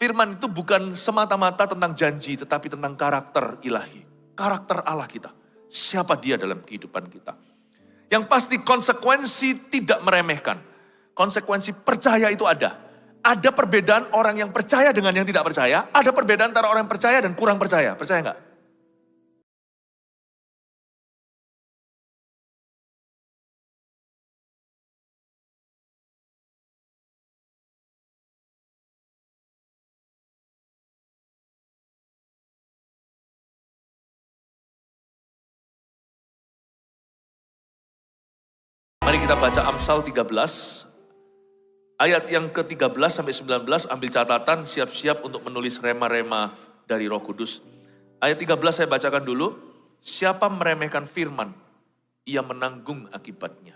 Firman itu bukan semata-mata tentang janji, tetapi tentang karakter ilahi. Karakter Allah kita. Siapa dia dalam kehidupan kita. Yang pasti konsekuensi tidak meremehkan. Konsekuensi percaya itu ada. Ada perbedaan orang yang percaya dengan yang tidak percaya. Ada perbedaan antara orang yang percaya dan kurang percaya. Percaya nggak? Mari kita baca Amsal 13, ayat yang ke-13 sampai 19, ambil catatan, siap-siap untuk menulis rema-rema dari Roh Kudus. Ayat 13 saya bacakan dulu. Siapa meremehkan firman, ia menanggung akibatnya.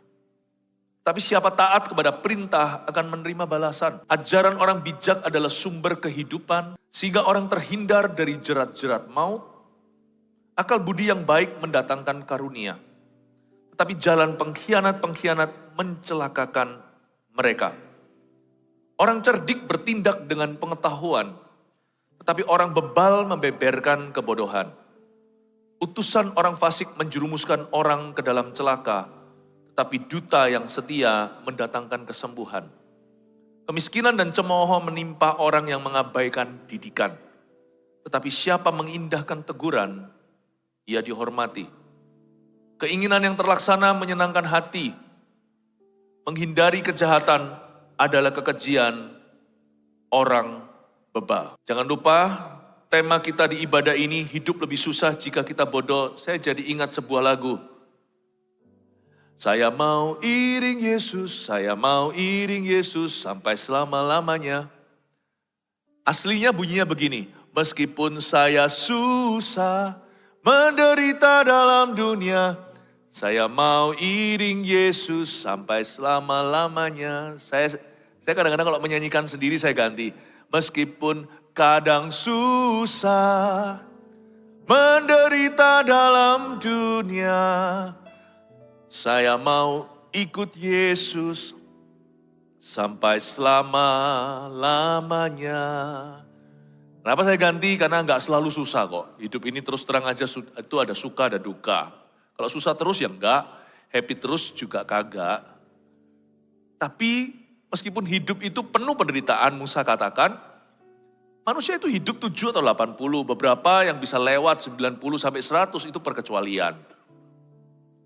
Tapi siapa taat kepada perintah akan menerima balasan. Ajaran orang bijak adalah sumber kehidupan, sehingga orang terhindar dari jerat-jerat maut. Akal budi yang baik mendatangkan karunia. Tapi jalan pengkhianat-pengkhianat mencelakakan mereka. Orang cerdik bertindak dengan pengetahuan, tetapi orang bebal membeberkan kebodohan. Utusan orang fasik menjerumuskan orang ke dalam celaka, tetapi duta yang setia mendatangkan kesembuhan. Kemiskinan dan cemooh menimpa orang yang mengabaikan didikan. Tetapi siapa mengindahkan teguran, ia dihormati. Keinginan yang terlaksana menyenangkan hati. Menghindari kejahatan adalah kekejian orang bebal. Jangan lupa tema kita di ibadah ini, hidup lebih susah jika kita bodoh. Saya jadi ingat sebuah lagu. Saya mau iring Yesus, saya mau iring Yesus sampai selama-lamanya. Aslinya bunyinya begini. Meskipun saya susah, menderita dalam dunia, saya mau iring Yesus sampai selama-lamanya. Saya kadang-kadang kalau menyanyikan sendiri saya ganti. Meskipun kadang susah, menderita dalam dunia, saya mau ikut Yesus sampai selama-lamanya. Kenapa saya ganti? Karena nggak selalu susah kok. Hidup ini terus terang aja itu ada suka ada duka. Kalau susah terus ya enggak, happy terus juga kagak. Tapi meskipun hidup itu penuh penderitaan, Musa katakan, manusia itu hidup 7 atau 80, beberapa yang bisa lewat 90 sampai 100 itu perkecualian.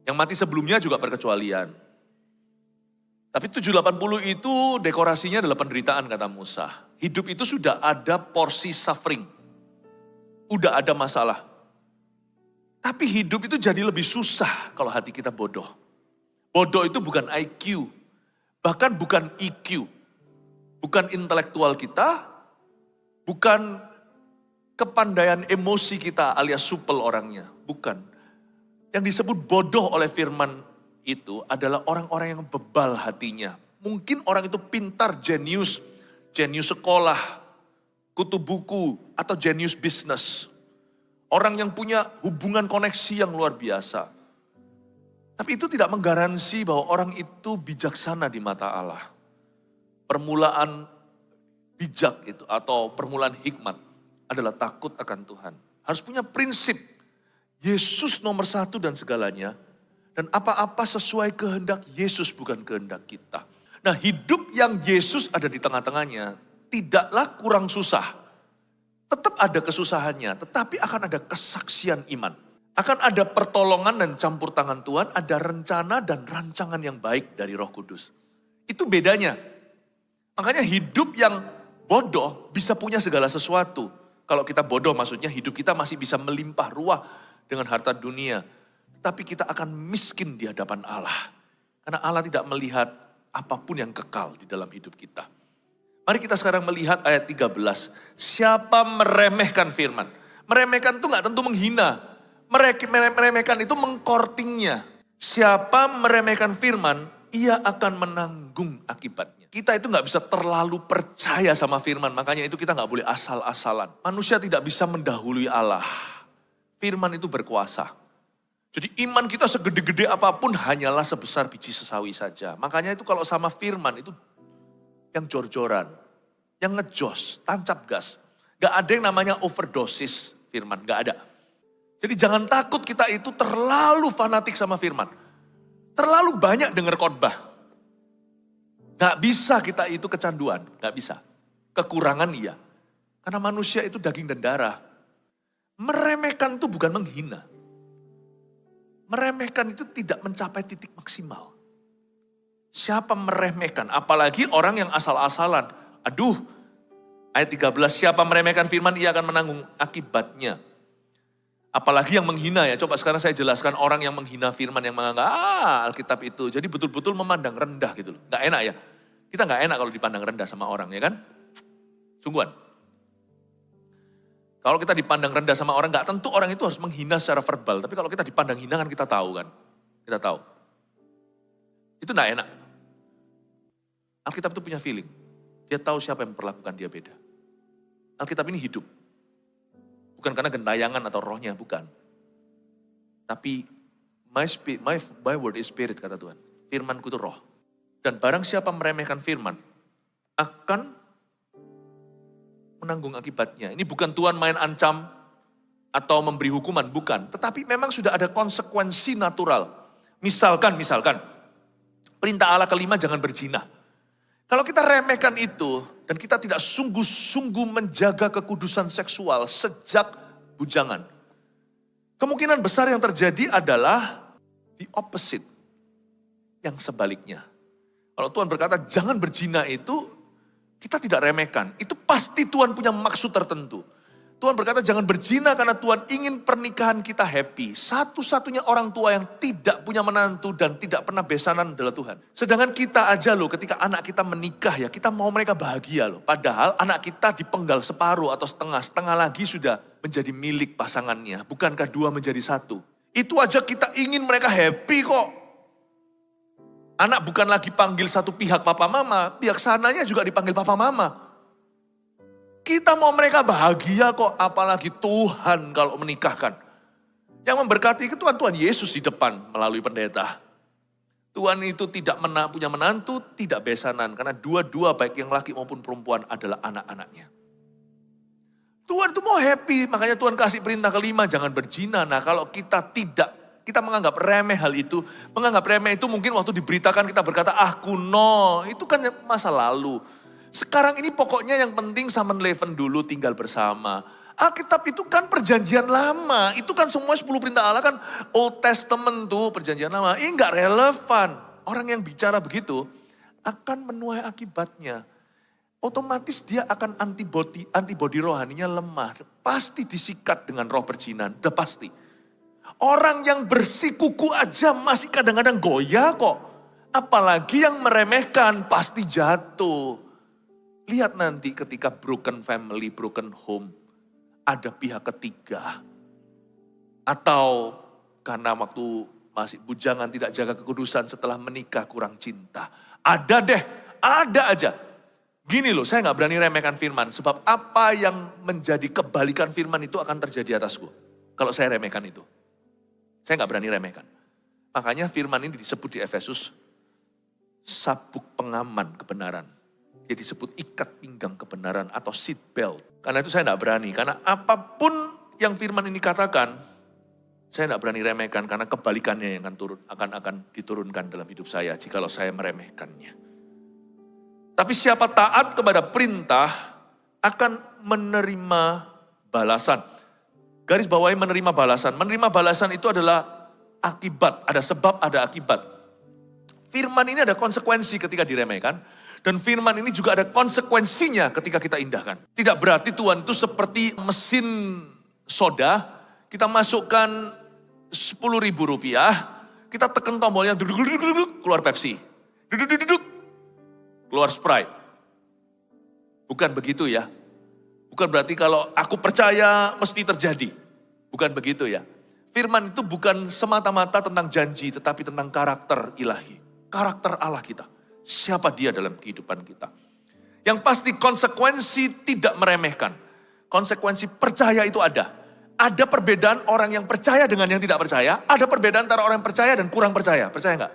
Yang mati sebelumnya juga perkecualian. Tapi 780 itu dekorasinya adalah penderitaan kata Musa. Hidup itu sudah ada porsi suffering. Udah ada masalah. Tapi hidup itu jadi lebih susah kalau hati kita bodoh. Bodoh itu bukan IQ, bahkan bukan EQ. Bukan intelektual kita, bukan kepandaian emosi kita alias supel orangnya. Bukan. Yang disebut bodoh oleh firman itu adalah orang-orang yang bebal hatinya. Mungkin orang itu pintar, jenius sekolah, kutu buku, atau jenius bisnis. Orang yang punya hubungan koneksi yang luar biasa. Tapi itu tidak menggaransi bahwa orang itu bijaksana di mata Allah. Permulaan bijak itu atau permulaan hikmat adalah takut akan Tuhan. Harus punya prinsip. Yesus nomor 1 dan segalanya. Dan apa-apa sesuai kehendak Yesus bukan kehendak kita. Nah, hidup yang Yesus ada di tengah-tengahnya tidaklah kurang susah. Tetap ada kesusahannya, tetapi akan ada kesaksian iman. Akan ada pertolongan dan campur tangan Tuhan, ada rencana dan rancangan yang baik dari Roh Kudus. Itu bedanya. Makanya hidup yang bodoh bisa punya segala sesuatu. Kalau kita bodoh maksudnya hidup kita masih bisa melimpah ruah dengan harta dunia. Tapi kita akan miskin di hadapan Allah. Karena Allah tidak melihat apapun yang kekal di dalam hidup kita. Mari kita sekarang melihat ayat 13. Siapa meremehkan firman? Meremehkan itu gak tentu menghina. Meremehkan itu mengkortingnya. Siapa meremehkan firman, ia akan menanggung akibatnya. Kita itu gak bisa terlalu percaya sama firman. Makanya itu kita gak boleh asal-asalan. Manusia tidak bisa mendahului Allah. Firman itu berkuasa. Jadi iman kita segede-gede apapun hanyalah sebesar biji sesawi saja. Makanya itu kalau sama firman itu yang jor-joran. yang ngejos, tancap gas. Gak ada yang namanya overdosis firman, gak ada. Jadi jangan takut kita itu terlalu fanatik sama firman. Terlalu banyak dengar khotbah. Gak bisa kita itu kecanduan, gak bisa. Kekurangan iya. Karena manusia itu daging dan darah. Meremehkan itu bukan menghina. Meremehkan itu tidak mencapai titik maksimal. Siapa meremehkan? Apalagi orang yang asal-asalan. Aduh, ayat 13, siapa meremehkan firman ia akan menanggung akibatnya. Apalagi yang menghina ya. Coba sekarang saya jelaskan orang yang menghina firman, yang menganggap Alkitab itu. Jadi betul-betul memandang rendah gitu loh. Gak enak ya. Kita gak enak kalau dipandang rendah sama orang ya kan. Sungguhan. Kalau kita dipandang rendah sama orang, gak tentu orang itu harus menghina secara verbal. Tapi kalau kita dipandang hina kan kita tahu kan. Kita tahu. Itu gak enak. Alkitab itu punya feeling. Dia tahu siapa yang memperlakukan dia beda. Alkitab ini hidup. Bukan karena gentayangan atau rohnya, bukan. Tapi my word is spirit, kata Tuhan. Firmanku itu roh. Dan barang siapa meremehkan firman, akan menanggung akibatnya. Ini bukan Tuhan main ancam atau memberi hukuman, bukan. Tetapi memang sudah ada konsekuensi natural. Misalkan, perintah Allah kelima jangan berzina. Kalau kita remehkan itu, dan kita tidak sungguh-sungguh menjaga kekudusan seksual sejak bujangan. Kemungkinan besar yang terjadi adalah the opposite. Yang sebaliknya. Kalau Tuhan berkata jangan berzina itu, kita tidak remehkan. Itu pasti Tuhan punya maksud tertentu. Tuhan berkata jangan berzina karena Tuhan ingin pernikahan kita happy. Satu-satunya orang tua yang tidak punya menantu dan tidak pernah besanan adalah Tuhan. Sedangkan kita aja loh ketika anak kita menikah ya kita mau mereka bahagia loh. Padahal anak kita dipenggal separuh atau setengah lagi sudah menjadi milik pasangannya. Bukankah dua menjadi satu? Itu aja kita ingin mereka happy kok. Anak bukan lagi panggil satu pihak papa mama, pihak sananya juga dipanggil papa mama. Kita mau mereka bahagia kok, apalagi Tuhan kalau menikahkan. Yang memberkati itu Tuhan Yesus di depan melalui pendeta. Tuhan itu tidak punya menantu, tidak besanan. Karena dua-dua baik yang laki maupun perempuan adalah anak-anaknya. Tuhan itu mau happy, makanya Tuhan kasih perintah kelima, jangan berzina. Nah kalau kita menganggap remeh hal itu. Menganggap remeh itu mungkin waktu diberitakan kita berkata, kuno, itu kan masa lalu. Sekarang ini pokoknya yang penting Samenleven dulu tinggal bersama. Alkitab itu kan perjanjian lama. Itu kan semua 10 perintah Allah kan Old Testament tuh perjanjian lama. Ini gak relevan. Orang yang bicara begitu akan menuai akibatnya. Otomatis dia akan antibody rohaninya lemah. Pasti disikat dengan roh perjinan. Udah pasti. Orang yang bersikuku aja masih kadang-kadang goyah kok. Apalagi yang meremehkan pasti jatuh. Lihat nanti ketika broken family, broken home, ada pihak ketiga. Atau karena waktu masih bujangan tidak jaga kekudusan setelah menikah kurang cinta. Ada aja. Gini loh, saya gak berani remehkan firman. Sebab apa yang menjadi kebalikan firman itu akan terjadi atasku. Kalau saya remehkan itu. Saya gak berani remehkan. Makanya firman ini disebut di Efesus, sabuk pengaman kebenaran. Dia disebut ikat pinggang kebenaran atau seat belt. Karena itu saya tidak berani. Karena apapun yang firman ini katakan, saya tidak berani remehkan. Karena kebalikannya yang akan diturunkan dalam hidup saya jikalau saya meremehkannya. Tapi siapa taat kepada perintah akan menerima balasan. Garis bawahi menerima balasan. Menerima balasan itu adalah akibat. Ada sebab, ada akibat. Firman ini ada konsekuensi ketika diremehkan. Dan firman ini juga ada konsekuensinya ketika kita indahkan. Tidak berarti Tuhan itu seperti mesin soda. Kita masukkan 10.000 rupiah. Kita tekan tombolnya, keluar Pepsi. Keluar Sprite. Bukan begitu ya. Bukan berarti kalau aku percaya mesti terjadi. Bukan begitu ya. Firman itu bukan semata-mata tentang janji, tetapi tentang karakter ilahi. Karakter Allah kita. Siapa dia dalam kehidupan kita. Yang pasti konsekuensi tidak meremehkan. Konsekuensi percaya itu ada. Ada perbedaan orang yang percaya dengan yang tidak percaya. Ada perbedaan antara orang yang percaya dan kurang percaya. Percaya enggak?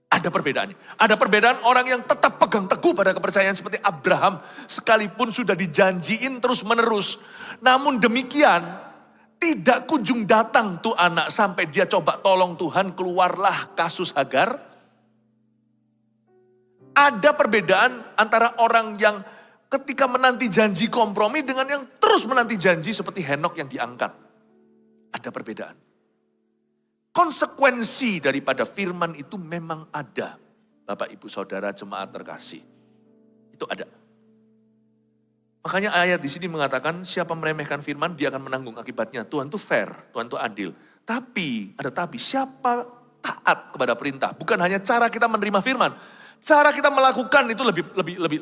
Ada perbedaannya. Ada perbedaan orang yang tetap pegang teguh pada kepercayaan seperti Abraham. Sekalipun sudah dijanjiin terus menerus. Namun demikian, tidak kunjung datang tuh anak sampai dia coba tolong Tuhan, keluarlah kasus Hagar. Ada perbedaan antara orang yang ketika menanti janji kompromi dengan yang terus menanti janji seperti Henok yang diangkat. Ada perbedaan. Konsekuensi daripada firman itu memang ada. Bapak, Ibu, Saudara, jemaat terkasih. Itu ada. Makanya ayat di sini mengatakan siapa meremehkan firman dia akan menanggung akibatnya. Tuhan itu fair, Tuhan itu adil. Tapi, ada tapi, siapa taat kepada perintah. Bukan hanya cara kita menerima firman. Cara kita melakukan itu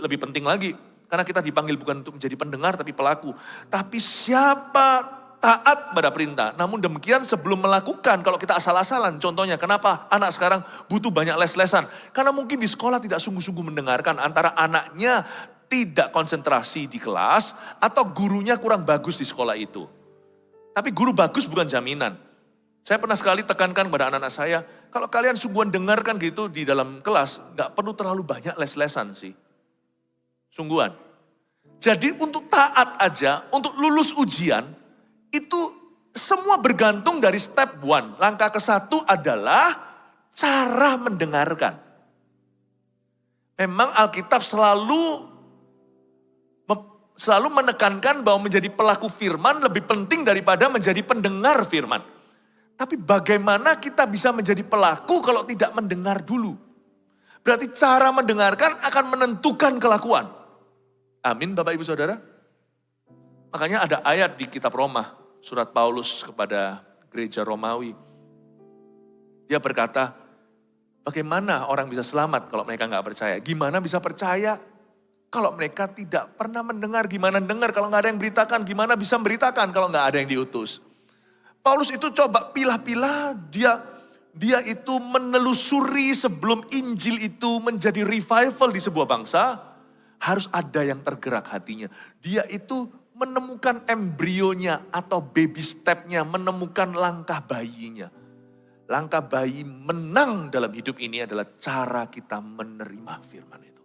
lebih penting lagi. Karena kita dipanggil bukan untuk menjadi pendengar tapi pelaku. Tapi siapa taat pada perintah. Namun demikian sebelum melakukan, kalau kita asal-asalan, contohnya kenapa anak sekarang butuh banyak les-lesan? Karena mungkin di sekolah tidak sungguh-sungguh mendengarkan, antara anaknya tidak konsentrasi di kelas, atau gurunya kurang bagus di sekolah itu. Tapi guru bagus bukan jaminan. Saya pernah sekali tekankan kepada anak-anak saya, kalau kalian sungguhan dengarkan gitu di dalam kelas, gak perlu terlalu banyak les-lesan sih. Sungguhan. Jadi untuk taat aja, untuk lulus ujian, itu semua bergantung dari step one. Langkah ke-1 adalah cara mendengarkan. Memang Alkitab selalu menekankan bahwa menjadi pelaku firman lebih penting daripada menjadi pendengar firman. Tapi bagaimana kita bisa menjadi pelaku kalau tidak mendengar dulu? Berarti cara mendengarkan akan menentukan kelakuan. Amin Bapak Ibu Saudara. Makanya ada ayat di kitab Roma, surat Paulus kepada gereja Romawi. Dia berkata, bagaimana orang bisa selamat kalau mereka nggak percaya? Gimana bisa percaya kalau mereka tidak pernah mendengar? Gimana dengar kalau nggak ada yang beritakan? Gimana bisa beritakan kalau nggak ada yang diutus? Paulus itu coba pilah-pilah, dia itu menelusuri sebelum Injil itu menjadi revival di sebuah bangsa, harus ada yang tergerak hatinya. Dia itu menemukan embrionya atau baby stepnya, menemukan langkah bayinya. Langkah bayi menang dalam hidup ini adalah cara kita menerima firman itu.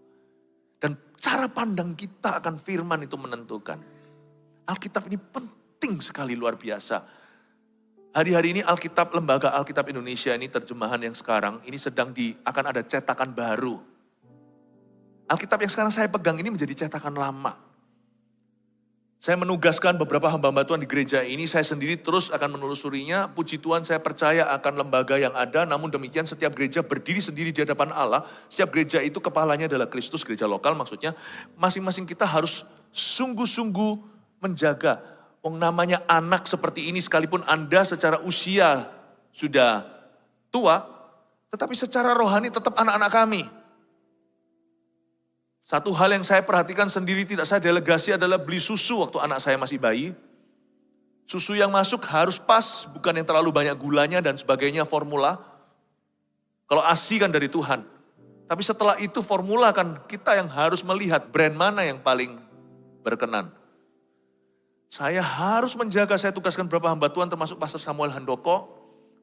Dan cara pandang kita akan firman itu menentukan. Alkitab ini penting sekali, luar biasa. Hari-hari ini Alkitab, Lembaga Alkitab Indonesia ini terjemahan yang sekarang, ini akan ada cetakan baru. Alkitab yang sekarang saya pegang ini menjadi cetakan lama. Saya menugaskan beberapa hamba-hamba Tuhan di gereja ini, saya sendiri terus akan menelusurinya. Puji Tuhan saya percaya akan lembaga yang ada, namun demikian setiap gereja berdiri sendiri di hadapan Allah. Setiap gereja itu kepalanya adalah Kristus, gereja lokal maksudnya. Masing-masing kita harus sungguh-sungguh menjaga. Namanya anak seperti ini, sekalipun Anda secara usia sudah tua, tetapi secara rohani tetap anak-anak kami. Satu hal yang saya perhatikan sendiri tidak saya delegasi adalah beli susu waktu anak saya masih bayi. Susu yang masuk harus pas, bukan yang terlalu banyak gulanya dan sebagainya, formula. Kalau ASI kan dari Tuhan. Tapi setelah itu formula kan kita yang harus melihat brand mana yang paling berkenan. Saya harus menjaga, saya tugaskan beberapa hamba Tuhan termasuk Pastor Samuel Handoko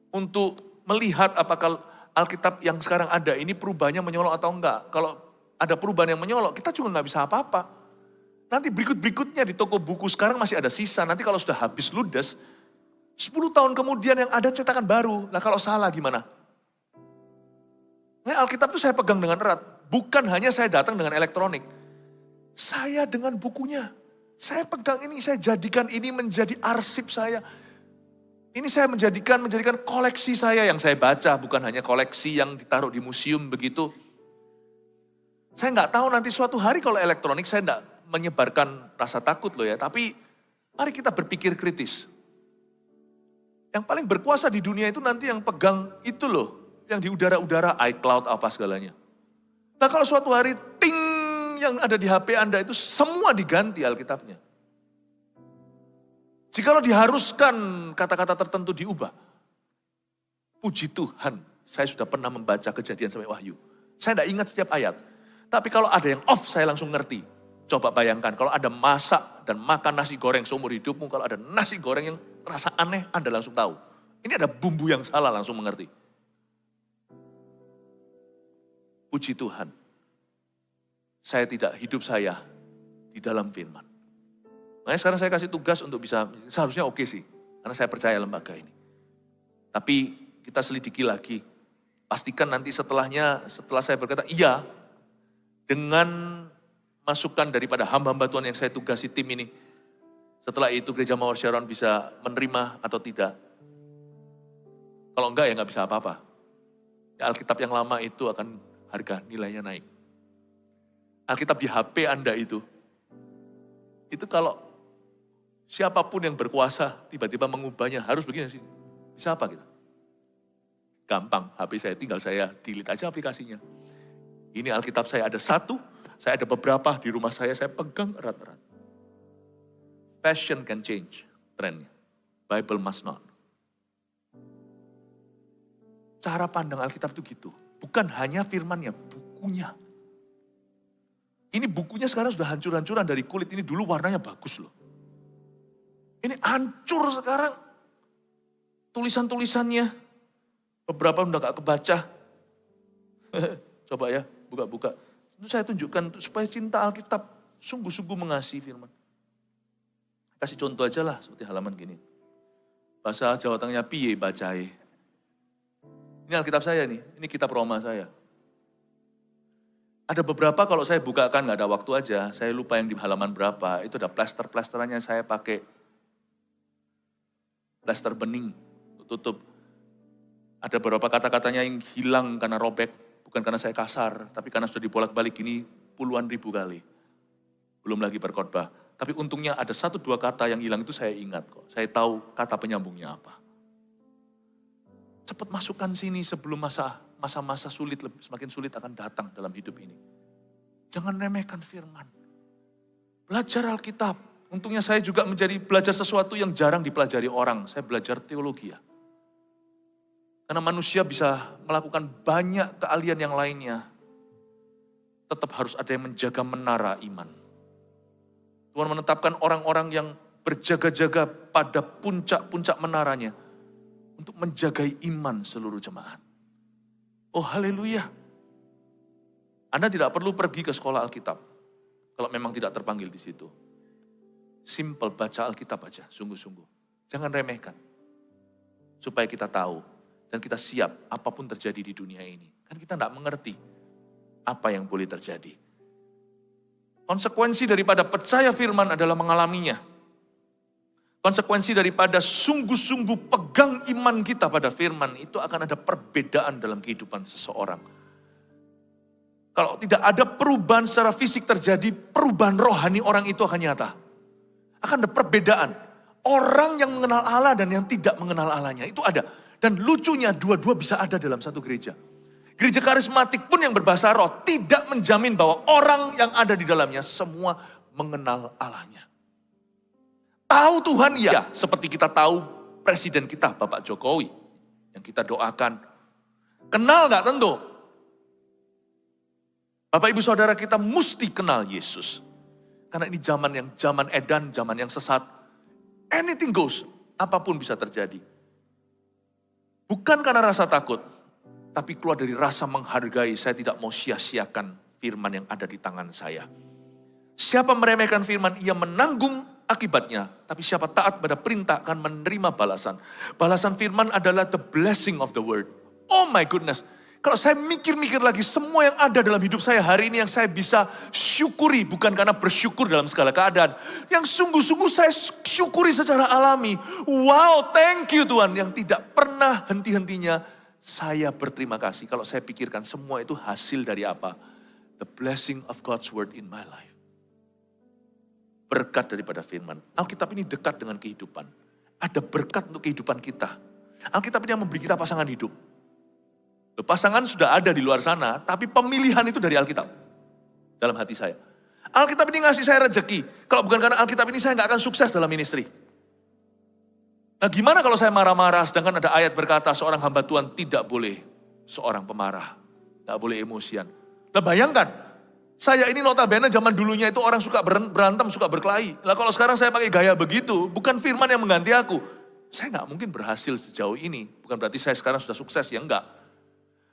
untuk melihat apakah Alkitab yang sekarang ada ini perubahannya menyolok atau enggak. Kalau ada perubahan yang menyolok, kita juga nggak bisa apa-apa. Nanti berikut-berikutnya di toko buku sekarang masih ada sisa. Nanti kalau sudah habis ludes, 10 tahun kemudian yang ada cetakan baru. Nah kalau salah gimana? Nah, Alkitab itu saya pegang dengan erat. Bukan hanya saya datang dengan elektronik. Saya dengan bukunya. Saya pegang ini, saya jadikan ini menjadi arsip saya. Ini saya menjadikan koleksi saya yang saya baca. Bukan hanya koleksi yang ditaruh di museum begitu. Saya nggak tahu nanti suatu hari kalau elektronik, saya nggak menyebarkan rasa takut loh ya. Tapi mari kita berpikir kritis. Yang paling berkuasa di dunia itu nanti yang pegang itu loh. Yang di udara-udara, iCloud apa segalanya. Nah kalau suatu hari ting yang ada di HP Anda itu semua diganti Alkitabnya. Jikalau diharuskan kata-kata tertentu diubah. Puji Tuhan, saya sudah pernah membaca Kejadian sampai Wahyu. Saya tidak ingat setiap ayat. Tapi kalau ada yang off, saya langsung ngerti. Coba bayangkan, kalau ada masak dan makan nasi goreng seumur hidupmu, kalau ada nasi goreng yang rasa aneh, Anda langsung tahu. Ini ada bumbu yang salah, langsung mengerti. Puji Tuhan, saya tidak hidup saya di dalam firman. Makanya sekarang saya kasih tugas untuk bisa, seharusnya oke sih, karena saya percaya lembaga ini. Tapi kita selidiki lagi, pastikan nanti setelah saya berkata, iya, dengan masukan daripada hamba-hamba Tuhan yang saya tugasi tim ini, setelah itu Gereja Mawar Sharon bisa menerima atau tidak. Kalau enggak ya enggak bisa apa-apa. Ya, Alkitab yang lama itu akan harga nilainya naik. Alkitab di HP Anda itu kalau siapapun yang berkuasa tiba-tiba mengubahnya harus begini sih. Bisa apa gitu? Gampang, HP saya tinggal saya delete aja aplikasinya. Ini Alkitab saya ada satu, saya ada beberapa di rumah saya pegang erat-erat. Fashion can change, trennya. Bible must not. Cara pandang Alkitab itu gitu. Bukan hanya firmannya, bukunya. Ini bukunya sekarang sudah hancur-hancuran dari kulit. Ini dulu warnanya bagus loh. Ini hancur sekarang. Tulisan-tulisannya. Beberapa udah gak kebaca. Coba ya, buka-buka. Itu saya tunjukkan supaya cinta Alkitab sungguh-sungguh mengasihi firman. Kasih contoh aja lah, seperti halaman gini. Bahasa Jawa Tengahnya piye bacai. Ini Alkitab saya nih, ini kitab Roma saya. Ada beberapa kalau saya bukakan nggak ada waktu aja, saya lupa yang di halaman berapa. Itu ada plester-plesterannya saya pakai plester bening untuk tutup. Ada beberapa kata-katanya yang hilang karena robek, bukan karena saya kasar, tapi karena sudah dibolak-balik ini puluhan ribu kali. Belum lagi berkhotbah. Tapi untungnya ada 1-2 kata yang hilang itu saya ingat kok. Saya tahu kata penyambungnya apa. Cepat masukkan sini sebelum masa-masa sulit, semakin sulit akan datang dalam hidup ini. Jangan remehkan firman. Belajar Alkitab. Untungnya saya juga menjadi belajar sesuatu yang jarang dipelajari orang. Saya belajar teologi ya. Karena manusia bisa melakukan banyak keahlian yang lainnya. Tetap harus ada yang menjaga menara iman. Tuhan menetapkan orang-orang yang berjaga-jaga pada puncak-puncak menaranya. Untuk menjagai iman seluruh jemaat. Oh haleluya. Anda tidak perlu pergi ke sekolah Alkitab. Kalau memang tidak terpanggil di situ. Simple baca Alkitab aja, sungguh-sungguh. Jangan remehkan. Supaya kita tahu dan kita siap apapun terjadi di dunia ini. Kan kita tidak mengerti apa yang boleh terjadi. Konsekuensi daripada percaya firman adalah mengalaminya. Konsekuensi daripada sungguh-sungguh pegang iman kita pada firman itu akan ada perbedaan dalam kehidupan seseorang. Kalau tidak ada perubahan secara fisik terjadi, perubahan rohani orang itu akan nyata. Akan ada perbedaan. Orang yang mengenal Allah dan yang tidak mengenal Allahnya itu ada. Dan lucunya dua-dua bisa ada dalam satu gereja. Gereja karismatik pun yang berbahasa roh tidak menjamin bahwa orang yang ada di dalamnya semua mengenal Allahnya. Tahu Tuhan ya, seperti kita tahu presiden kita, Bapak Jokowi, yang kita doakan. Kenal gak tentu? Bapak Ibu Saudara kita mesti kenal Yesus. Karena ini zaman edan, zaman yang sesat. Anything goes, apapun bisa terjadi. Bukan karena rasa takut, tapi keluar dari rasa menghargai, saya tidak mau sia-siakan firman yang ada di tangan saya. Siapa meremehkan firman, ia menanggung akibatnya. Tapi siapa taat pada perintah akan menerima balasan. Balasan firman adalah the blessing of the word. Oh my goodness. Kalau saya mikir-mikir lagi semua yang ada dalam hidup saya hari ini yang saya bisa syukuri. Bukan karena bersyukur dalam segala keadaan. Yang sungguh-sungguh saya syukuri secara alami. Wow, thank you Tuhan. Yang tidak pernah henti-hentinya saya berterima kasih. Kalau saya pikirkan semua itu hasil dari apa? The blessing of God's word in my life. Berkat daripada firman. Alkitab ini dekat dengan kehidupan. Ada berkat untuk kehidupan kita. Alkitab ini yang memberi kita pasangan hidup. Pasangan sudah ada di luar sana, tapi pemilihan itu dari Alkitab. Dalam hati saya. Alkitab ini ngasih saya rezeki. Kalau bukan karena Alkitab ini saya nggak akan sukses dalam ministry. Nah gimana kalau saya marah-marah, sedangkan ada ayat berkata seorang hamba Tuhan tidak boleh seorang pemarah. Nggak boleh emosian. Nah bayangkan, saya ini notabene zaman dulunya itu orang suka berantem, suka berkelahi. Lah kalau sekarang saya pakai gaya begitu, bukan firman yang mengganti aku. Saya nggak mungkin berhasil sejauh ini. Bukan berarti saya sekarang sudah sukses, ya enggak.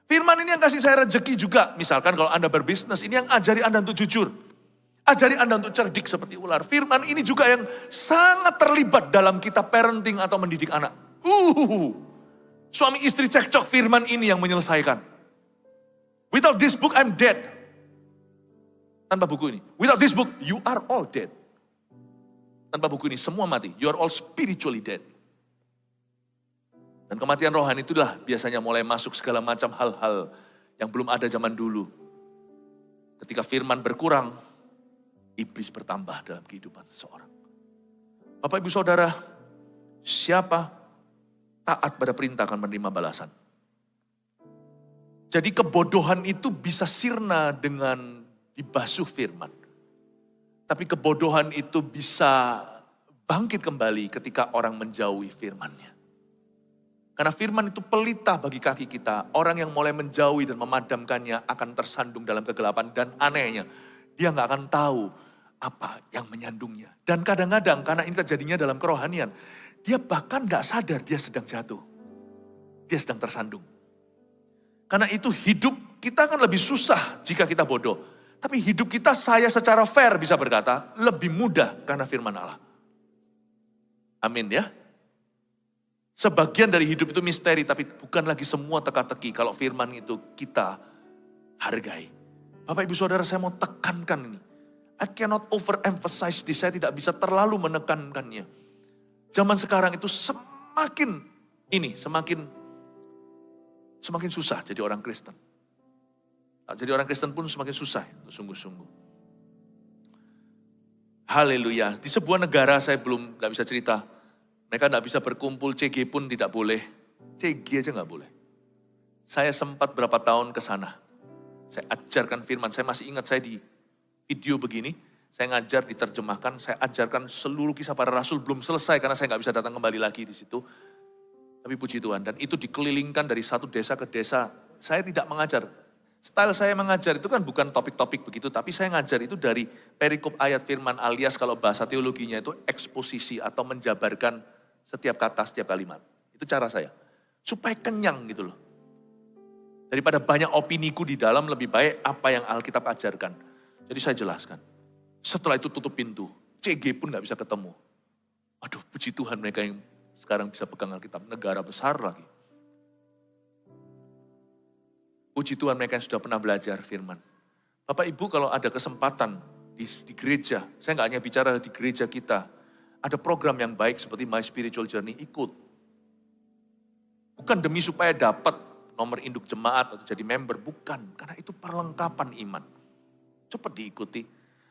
Firman ini yang kasih saya rezeki juga. Misalkan kalau Anda berbisnis, ini yang ajari Anda untuk jujur. Ajari Anda untuk cerdik seperti ular. Firman ini juga yang sangat terlibat dalam kita parenting atau mendidik anak. Suami istri cekcok, firman ini yang menyelesaikan. Without this book, I'm dead. Tanpa buku ini. Without this book, you are all dead. Tanpa buku ini, semua mati. You are all spiritually dead. Dan kematian rohani itulah biasanya mulai masuk segala macam hal-hal yang belum ada zaman dulu. Ketika firman berkurang, iblis bertambah dalam kehidupan seseorang. Bapak ibu saudara, siapa taat pada perintah akan menerima balasan. Jadi kebodohan itu bisa sirna dengan dibasuh firman. Tapi kebodohan itu bisa bangkit kembali ketika orang menjauhi firman-Nya. Karena firman itu pelita bagi kaki kita. Orang yang mulai menjauhi dan memadamkannya akan tersandung dalam kegelapan. Dan anehnya, dia gak akan tahu apa yang menyandungnya. Dan kadang-kadang karena ini terjadinya dalam kerohanian, dia bahkan gak sadar dia sedang jatuh. Dia sedang tersandung. Karena itu hidup kita kan lebih susah jika kita bodoh. Tapi hidup kita, saya secara fair bisa berkata, lebih mudah karena firman Allah. Amin ya. Sebagian dari hidup itu misteri, tapi bukan lagi semua teka-teki. Kalau firman itu kita hargai. Bapak ibu saudara, saya mau tekankan ini. I cannot overemphasize this, saya tidak bisa terlalu menekankannya. Zaman sekarang itu semakin susah jadi orang Kristen. Jadi orang Kristen pun semakin susah, sungguh-sungguh. Haleluya. Di sebuah negara saya gak bisa cerita. Mereka gak bisa berkumpul, CG pun tidak boleh. CG aja gak boleh. Saya sempat berapa tahun ke sana. Saya ajarkan firman, saya masih ingat saya di video begini. Saya ngajar, diterjemahkan, saya ajarkan seluruh kisah para rasul. Belum selesai karena saya gak bisa datang kembali lagi di situ. Tapi puji Tuhan, dan itu dikelilingkan dari satu desa ke desa. Saya tidak mengajar. Style saya mengajar itu kan bukan topik-topik begitu, tapi saya ngajar itu dari perikop ayat firman alias kalau bahasa teologinya itu eksposisi atau menjabarkan setiap kata, setiap kalimat. Itu cara saya. Supaya kenyang gitu loh. Daripada banyak opiniku di dalam, lebih baik apa yang Alkitab ajarkan. Jadi saya jelaskan. Setelah itu tutup pintu. CG pun gak bisa ketemu. Aduh, puji Tuhan mereka yang sekarang bisa pegang Alkitab. Negara besar lagi. Puji Tuhan mereka yang sudah pernah belajar firman. Bapak Ibu kalau ada kesempatan di gereja, saya gak hanya bicara di gereja kita, ada program yang baik seperti My Spiritual Journey, ikut. Bukan demi supaya dapat nomor induk jemaat atau jadi member, bukan. Karena itu perlengkapan iman. Cepat diikuti.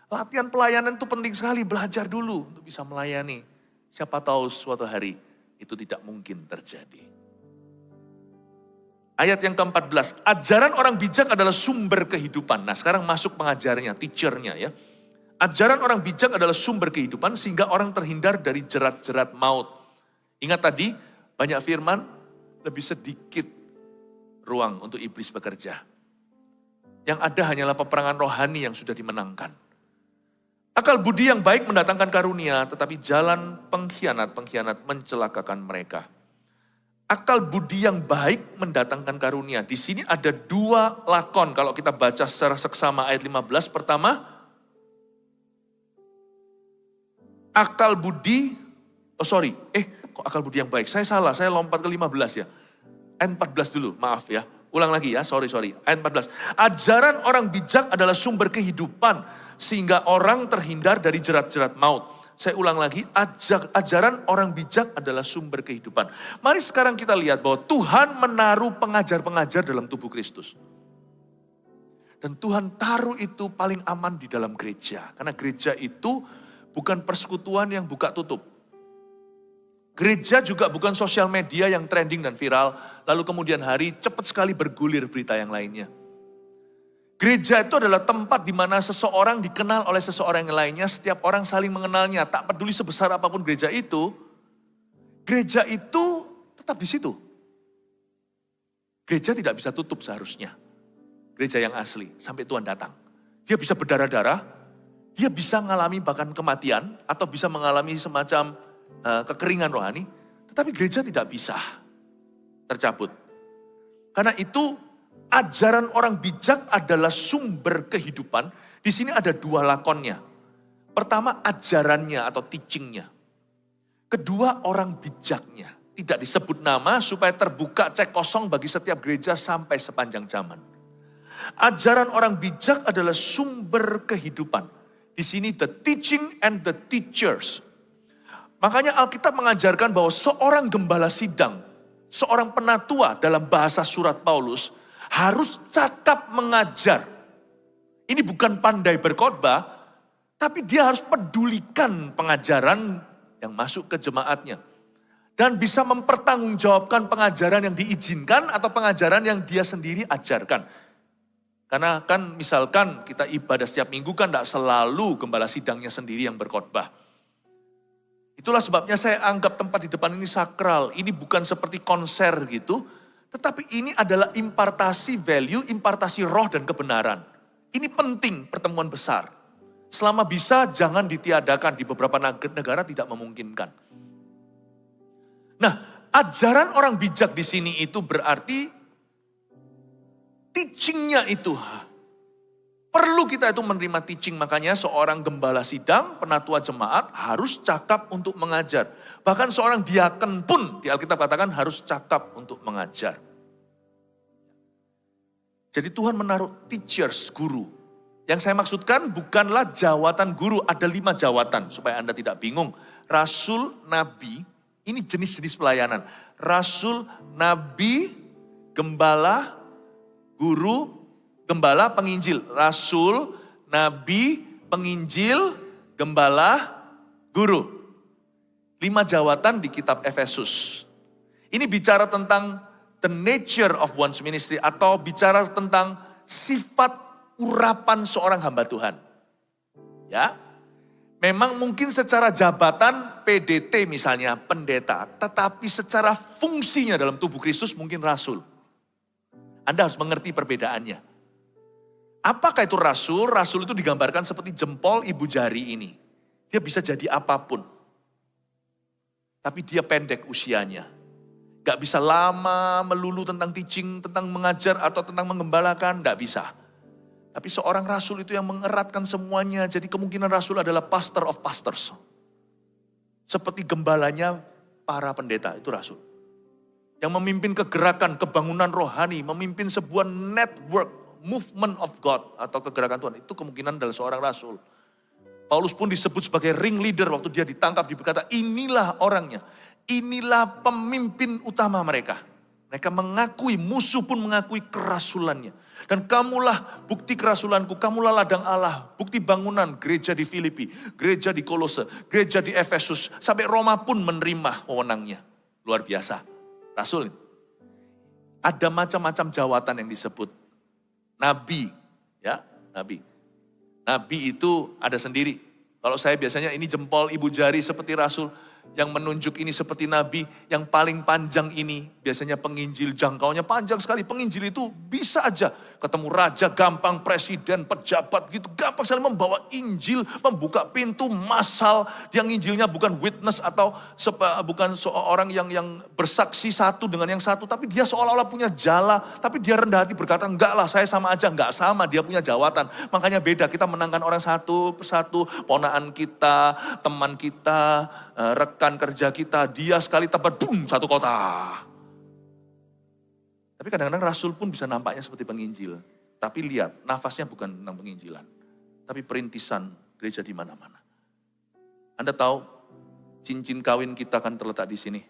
Latihan pelayanan itu penting sekali, belajar dulu untuk bisa melayani. Siapa tahu suatu hari itu tidak mungkin terjadi. Ayat yang ke-14, ajaran orang bijak adalah sumber kehidupan. Nah sekarang masuk pengajarnya, teachernya ya. Ajaran orang bijak adalah sumber kehidupan sehingga orang terhindar dari jerat-jerat maut. Ingat tadi, banyak firman, lebih sedikit ruang untuk iblis bekerja. Yang ada hanyalah peperangan rohani yang sudah dimenangkan. Akal budi yang baik mendatangkan karunia, tetapi jalan pengkhianat mencelakakan mereka. Akal budi yang baik mendatangkan karunia. Di sini ada dua lakon kalau kita baca secara seksama ayat 15. Pertama, akal budi, kok akal budi yang baik? Saya salah, saya lompat ke 15 ya. Ayat 14 dulu, maaf ya. Ulang lagi ya, sorry. Ayat 14. Ajaran orang bijak adalah sumber kehidupan, sehingga orang terhindar dari jerat-jerat maut. Saya ulang lagi, ajaran orang bijak adalah sumber kehidupan. Mari sekarang kita lihat bahwa Tuhan menaruh pengajar-pengajar dalam tubuh Kristus. Dan Tuhan taruh itu paling aman di dalam gereja. Karena gereja itu bukan persekutuan yang buka tutup. Gereja juga bukan sosial media yang trending dan viral, lalu kemudian hari cepat sekali bergulir berita yang lainnya. Gereja itu adalah tempat di mana seseorang dikenal oleh seseorang yang lainnya, setiap orang saling mengenalnya, tak peduli sebesar apapun gereja itu tetap di situ. Gereja tidak bisa tutup seharusnya. Gereja yang asli, sampai Tuhan datang. Dia bisa berdarah-darah, dia bisa mengalami bahkan kematian, atau bisa mengalami semacam kekeringan rohani, tetapi gereja tidak bisa tercabut. Karena itu ajaran orang bijak adalah sumber kehidupan. Di sini ada dua lakonnya. Pertama ajarannya atau teachingnya. Kedua orang bijaknya. Tidak disebut nama supaya terbuka cek kosong bagi setiap gereja sampai sepanjang zaman. Ajaran orang bijak adalah sumber kehidupan. Di sini the teaching and the teachers. Makanya Alkitab mengajarkan bahwa seorang gembala sidang, seorang penatua dalam bahasa surat Paulus, harus cakap mengajar. Ini bukan pandai berkhotbah, tapi dia harus pedulikan pengajaran yang masuk ke jemaatnya. Dan bisa mempertanggungjawabkan pengajaran yang diizinkan atau pengajaran yang dia sendiri ajarkan. Karena kan misalkan kita ibadah setiap minggu kan tidak selalu gembala sidangnya sendiri yang berkhotbah. Itulah sebabnya saya anggap tempat di depan ini sakral. Ini bukan seperti konser gitu. Tetapi ini adalah impartasi value, impartasi roh dan kebenaran. Ini penting pertemuan besar. Selama bisa jangan ditiadakan, di beberapa negara tidak memungkinkan. Nah, ajaran orang bijak di sini itu berarti teachingnya itu. Perlu kita itu menerima teaching, makanya seorang gembala sidang, penatua jemaat harus cakap untuk mengajar. Bahkan seorang diaken pun di Alkitab katakan harus cakap untuk mengajar. Jadi Tuhan menaruh teachers, guru. Yang saya maksudkan bukanlah jawatan guru, ada 5 jawatan supaya Anda tidak bingung. Rasul, nabi, ini jenis-jenis pelayanan. Rasul, nabi, gembala, guru, gembala, penginjil. Rasul, nabi, penginjil, gembala, guru. 5 jawatan di kitab Efesus. Ini bicara tentang the nature of one's ministry atau bicara tentang sifat urapan seorang hamba Tuhan. Ya. Memang mungkin secara jabatan PDT misalnya, pendeta. Tetapi secara fungsinya dalam tubuh Kristus mungkin rasul. Anda harus mengerti perbedaannya. Apakah itu rasul? Rasul itu digambarkan seperti jempol ibu jari ini. Dia bisa jadi apapun. Tapi dia pendek usianya. Gak bisa lama melulu tentang teaching, tentang mengajar atau tentang mengembalakan. Gak bisa. Tapi seorang rasul itu yang mengeratkan semuanya. Jadi kemungkinan rasul adalah pastor of pastors. Seperti gembalanya para pendeta, itu rasul. Yang memimpin kegerakan, kebangunan rohani, memimpin sebuah network, movement of God atau kegerakan Tuhan. Itu kemungkinan adalah seorang rasul. Paulus pun disebut sebagai ring leader waktu dia ditangkap, berkata inilah orangnya. Inilah pemimpin utama mereka. Mereka mengakui, musuh pun mengakui kerasulannya. Dan kamulah bukti kerasulanku, kamulah ladang Allah, bukti bangunan gereja di Filipi, gereja di Kolose, gereja di Efesus, sampai Roma pun menerima wewenangnya. Luar biasa, rasul. Ada macam-macam jawatan yang disebut. Nabi, ya, nabi. Nabi itu ada sendiri. Kalau saya biasanya ini jempol ibu jari seperti rasul, yang menunjuk ini seperti nabi, yang paling panjang ini biasanya penginjil, jangkaunya panjang sekali. Penginjil itu bisa aja ketemu raja gampang, presiden, pejabat gitu, gampang sekali membawa Injil, membuka pintu massal. Yang Injilnya bukan witness atau bukan seorang yang bersaksi satu dengan yang satu, tapi dia seolah-olah punya jala, tapi dia rendah hati berkata, enggak lah saya sama aja, enggak sama, dia punya jawatan. Makanya beda, kita menangkan orang satu persatu, ponaan kita, teman kita, rekan kerja kita, dia sekali tebar, boom, satu kota. Tapi kadang-kadang rasul pun bisa nampaknya seperti penginjil. Tapi lihat, nafasnya bukan tentang penginjilan. Tapi perintisan gereja di mana-mana. Anda tahu, cincin kawin kita kan terletak di sini.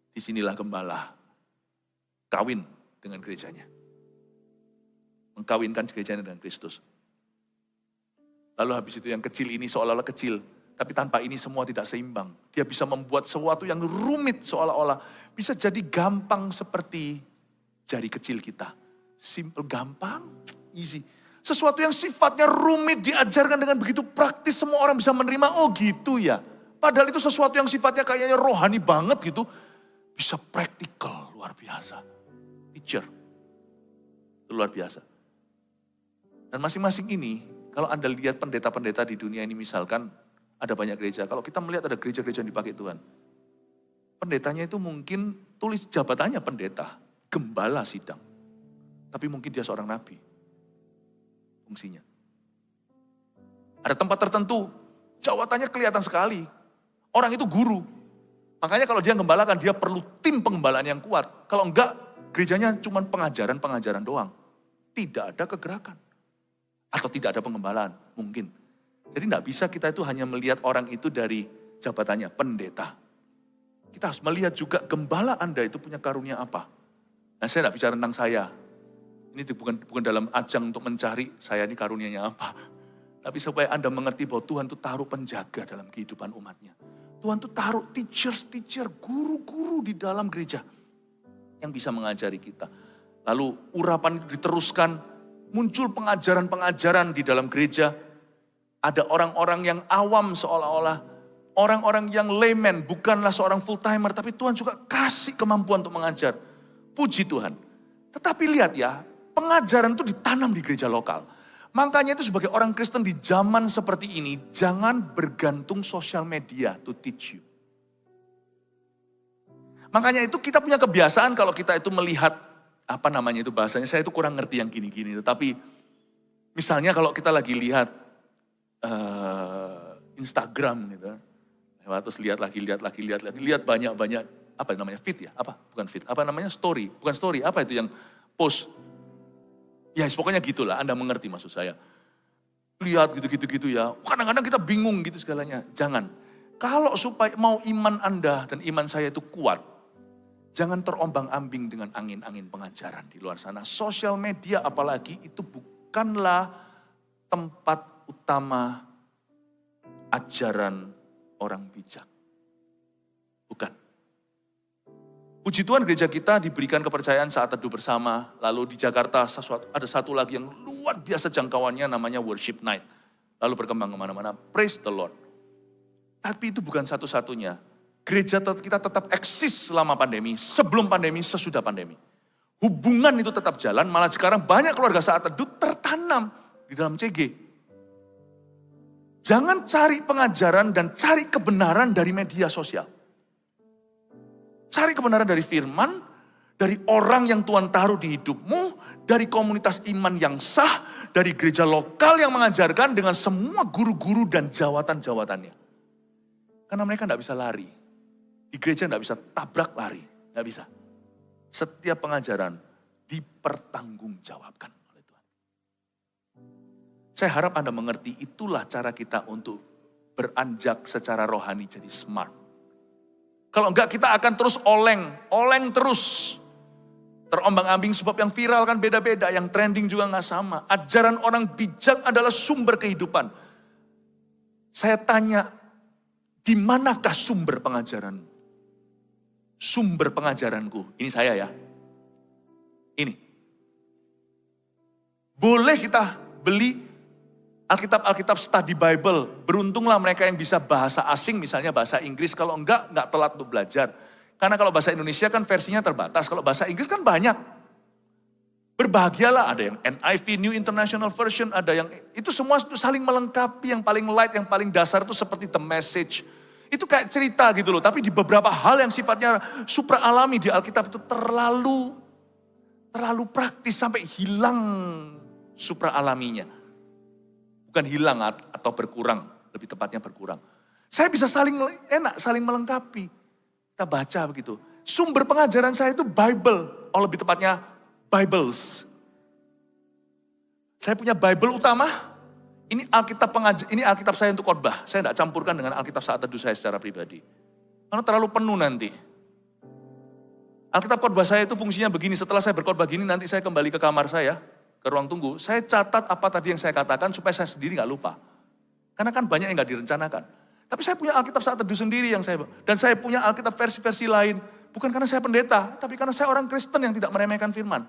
Disinilah gembala. Kawin dengan gerejanya. Mengkawinkan gerejanya dengan Kristus. Lalu habis itu yang kecil ini seolah-olah kecil. Tapi tanpa ini semua tidak seimbang. Dia bisa membuat sesuatu yang rumit seolah-olah. Bisa jadi gampang seperti jari kecil kita. Simple, gampang, easy. Sesuatu yang sifatnya rumit diajarkan dengan begitu praktis. Semua orang bisa menerima, oh gitu ya. Padahal itu sesuatu yang sifatnya kayaknya rohani banget gitu. Bisa praktikal, luar biasa. Teacher, itu luar biasa. Dan masing-masing ini, kalau Anda lihat pendeta-pendeta di dunia ini misalkan, ada banyak gereja. Kalau kita melihat ada gereja-gereja yang dipakai Tuhan. Pendetanya itu mungkin tulis jabatannya pendeta. Gembala sidang. Tapi mungkin dia seorang nabi. Fungsinya. Ada tempat tertentu, jawatannya kelihatan sekali. Orang itu guru. Makanya kalau dia gembalakan, dia perlu tim pengembalaan yang kuat. Kalau enggak, gerejanya cuma pengajaran-pengajaran doang. Tidak ada kegerakan. Atau tidak ada pengembalaan, mungkin. Jadi enggak bisa kita itu hanya melihat orang itu dari jabatannya, pendeta. Kita harus melihat juga gembala Anda itu punya karunia apa. Nah, saya enggak bicara tentang saya. Ini bukan dalam ajang untuk mencari saya ini karunianya apa. Tapi supaya Anda mengerti bahwa Tuhan itu taruh penjaga dalam kehidupan umatnya. Tuhan itu taruh teacher, guru-guru di dalam gereja. Yang bisa mengajari kita. Lalu urapan itu diteruskan, muncul pengajaran-pengajaran di dalam gereja. Ada orang-orang yang awam seolah-olah. Orang-orang yang layman, bukanlah seorang full timer. Tapi Tuhan juga kasih kemampuan untuk mengajar. Puji Tuhan. Tetapi lihat ya, pengajaran itu ditanam di gereja lokal. Makanya itu sebagai orang Kristen di zaman seperti ini, jangan bergantung sosial media to teach you. Makanya itu kita punya kebiasaan kalau kita itu melihat, apa namanya itu bahasanya, saya itu kurang ngerti yang gini-gini. Tetapi misalnya kalau kita lagi lihat Instagram gitu, terus lihat banyak-banyak, apa namanya, feed ya? Apa? Bukan feed, apa namanya, story. Bukan story, apa itu yang post. Ya pokoknya gitulah, Anda mengerti maksud saya. Lihat gitu-gitu ya, kadang-kadang kita bingung gitu segalanya. Jangan. Kalau supaya mau iman Anda dan iman saya itu kuat, jangan terombang-ambing dengan angin-angin pengajaran di luar sana. Sosial media apalagi itu bukanlah tempat utama ajaran orang bijak. Bukan. Puji Tuhan gereja kita diberikan kepercayaan saat teduh bersama. Lalu di Jakarta ada satu lagi yang luar biasa jangkauannya namanya worship night. Lalu berkembang kemana-mana. Praise the Lord. Tapi itu bukan satu-satunya. Gereja kita tetap eksis selama pandemi, sebelum pandemi, sesudah pandemi. Hubungan itu tetap jalan, malah sekarang banyak keluarga saat teduh tertanam di dalam CG. Jangan cari pengajaran dan cari kebenaran dari media sosial. Cari kebenaran dari firman, dari orang yang Tuhan taruh di hidupmu, dari komunitas iman yang sah, dari gereja lokal yang mengajarkan dengan semua guru-guru dan jawatan-jawatannya. Karena mereka tidak bisa lari. Di gereja tidak bisa tabrak lari, tidak bisa. Setiap pengajaran dipertanggungjawabkan oleh Tuhan. Saya harap Anda mengerti itulah cara kita untuk beranjak secara rohani jadi smart. Kalau enggak kita akan terus oleng terus. Terombang-ambing sebab yang viral kan beda-beda, yang trending juga enggak sama. Ajaran orang bijak adalah sumber kehidupan. Saya tanya, di manakah sumber pengajaran? Sumber pengajaranku, ini saya ya. Ini. Boleh kita beli Alkitab Study Bible, beruntunglah mereka yang bisa bahasa asing, misalnya bahasa Inggris. Kalau enggak telat untuk belajar. Karena kalau bahasa Indonesia kan versinya terbatas, kalau bahasa Inggris kan banyak. Berbahagialah, ada yang NIV, New International Version, ada yang, itu semua saling melengkapi, yang paling light, yang paling dasar itu seperti The Message. Itu kayak cerita gitu loh, tapi di beberapa hal yang sifatnya supra alami di Alkitab itu terlalu praktis sampai hilang supra alaminya. Bukan hilang atau berkurang, lebih tepatnya berkurang. Saya bisa saling melengkapi. Kita baca begitu. Sumber pengajaran saya itu Bible, lebih tepatnya Bibles. Saya punya Bible utama, ini Alkitab saya untuk khotbah. Saya tidak campurkan dengan Alkitab saat teduh saya secara pribadi. Karena terlalu penuh nanti. Alkitab khotbah saya itu fungsinya begini, setelah saya berkhotbah gini nanti saya kembali ke kamar saya, ke ruang tunggu, saya catat apa tadi yang saya katakan supaya saya sendiri gak lupa. Karena kan banyak yang gak direncanakan. Tapi saya punya Alkitab saat teduh sendiri dan saya punya Alkitab versi-versi lain. Bukan karena saya pendeta, tapi karena saya orang Kristen yang tidak meremehkan firman.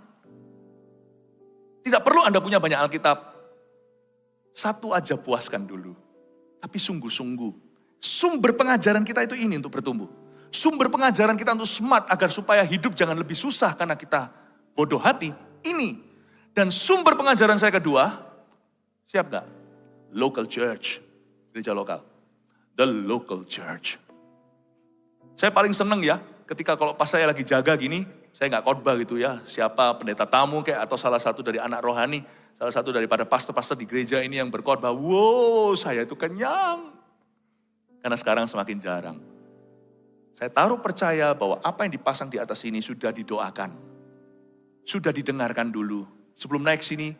Tidak perlu Anda punya banyak Alkitab. Satu aja puaskan dulu. Tapi sungguh-sungguh. Sumber pengajaran kita itu ini untuk bertumbuh. Sumber pengajaran kita untuk smart agar supaya hidup jangan lebih susah karena kita bodoh hati. Ini. Dan sumber pengajaran saya kedua, siap gak? Local church, gereja lokal. The local church. Saya paling seneng ya, ketika kalau pas saya lagi jaga gini, Saya nggak khotbah gitu ya, siapa pendeta tamu kayak atau salah satu dari anak rohani, salah satu daripada pastor-pastor di gereja ini yang berkhotbah, wow saya itu kenyang. Karena sekarang semakin jarang. Saya taruh percaya bahwa apa yang dipasang di atas ini sudah didoakan. Sudah didengarkan dulu. Sebelum naik sini,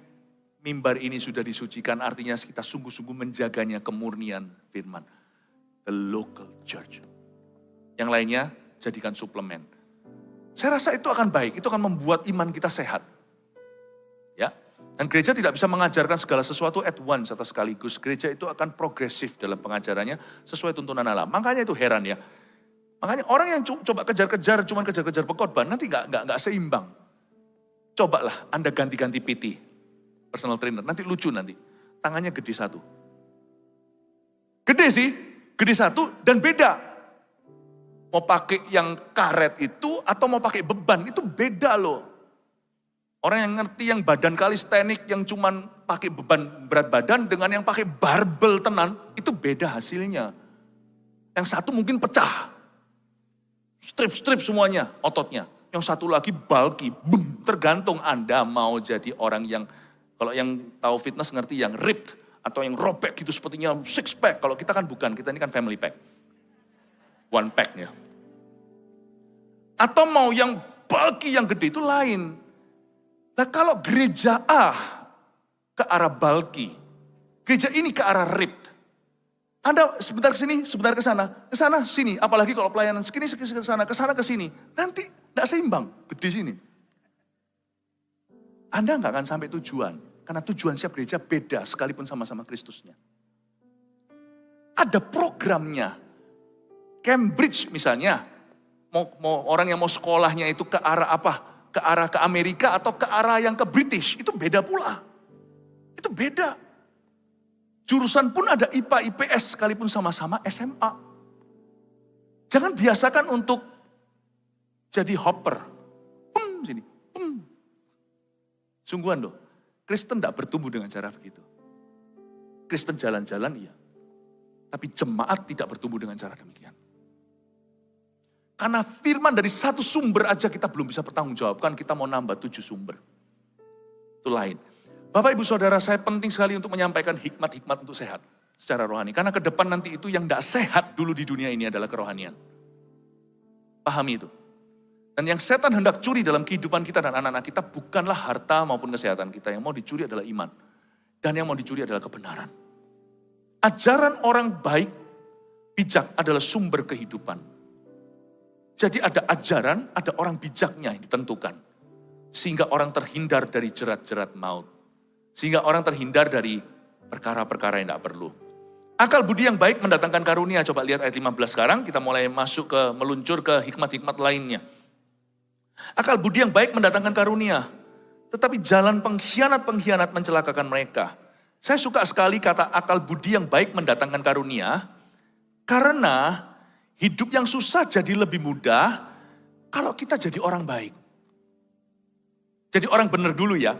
mimbar ini sudah disucikan, artinya kita sungguh-sungguh menjaganya kemurnian firman. The local church. Yang lainnya, jadikan suplemen. Saya rasa itu akan baik, itu akan membuat iman kita sehat. Ya, dan gereja tidak bisa mengajarkan segala sesuatu at once atau sekaligus. Gereja itu akan progresif dalam pengajarannya sesuai tuntunan Allah. Makanya itu heran ya. Makanya orang yang coba kejar-kejar, cuman kejar-kejar pengkhotbah, nanti nggak seimbang. Cobalah Anda ganti-ganti PT, personal trainer, nanti lucu nanti. Tangannya gede satu. Gede sih, gede satu dan beda. Mau pakai yang karet itu atau mau pakai beban, itu beda loh. Orang yang ngerti yang badan kalistenik yang cuman pakai beban berat badan dengan yang pakai barbel tenan, itu beda hasilnya. Yang satu mungkin pecah. Strip-strip semuanya, ototnya. Yang satu lagi bulky, boom, tergantung Anda mau jadi orang yang, kalau yang tahu fitness ngerti yang ripped, atau yang robek gitu sepertinya six pack. Kalau kita kan bukan, kita ini kan family pack. One pack ya. Atau mau yang bulky, yang gede itu lain. Nah kalau gereja A ke arah bulky, gereja ini ke arah ripped. Anda sebentar ke sini, sebentar ke sana, sini. Apalagi kalau pelayanan segini, ke sana, ke sini. Nanti tidak seimbang, gede sini. Anda nggak akan sampai tujuan. Karena tujuan setiap gereja beda, sekalipun sama-sama Kristusnya. Ada programnya. Cambridge misalnya, mau orang yang mau sekolahnya itu ke arah apa? Ke arah ke Amerika atau ke arah yang ke British, itu beda pula. Itu beda. Jurusan pun ada IPA, IPS, sekalipun sama-sama SMA. Jangan biasakan untuk jadi hopper. Sini. Sungguhan loh, Kristen tidak bertumbuh dengan cara begitu. Kristen jalan-jalan iya. Tapi jemaat tidak bertumbuh dengan cara demikian. Karena firman dari satu sumber aja kita belum bisa pertanggungjawabkan, kita mau nambah 7 sumber. Itu lain. Bapak Ibu Saudara, saya penting sekali untuk menyampaikan hikmat-hikmat untuk sehat secara rohani. Karena ke depan nanti itu yang tidak sehat dulu di dunia ini adalah kerohanian. Pahami itu. Dan yang setan hendak curi dalam kehidupan kita dan anak-anak kita bukanlah harta maupun kesehatan kita. Yang mau dicuri adalah iman. Dan yang mau dicuri adalah kebenaran. Ajaran orang baik, bijak adalah sumber kehidupan. Jadi ada ajaran, ada orang bijaknya yang ditentukan. Sehingga orang terhindar dari jerat-jerat maut. Sehingga orang terhindar dari perkara-perkara yang tidak perlu. Akal budi yang baik mendatangkan karunia. Coba lihat ayat 15 sekarang, kita mulai masuk ke, meluncur ke hikmat-hikmat lainnya. Akal budi yang baik mendatangkan karunia. Tetapi jalan pengkhianat-pengkhianat mencelakakan mereka. Saya suka sekali kata akal budi yang baik mendatangkan karunia. Karena hidup yang susah jadi lebih mudah kalau kita jadi orang baik. Jadi orang benar dulu ya.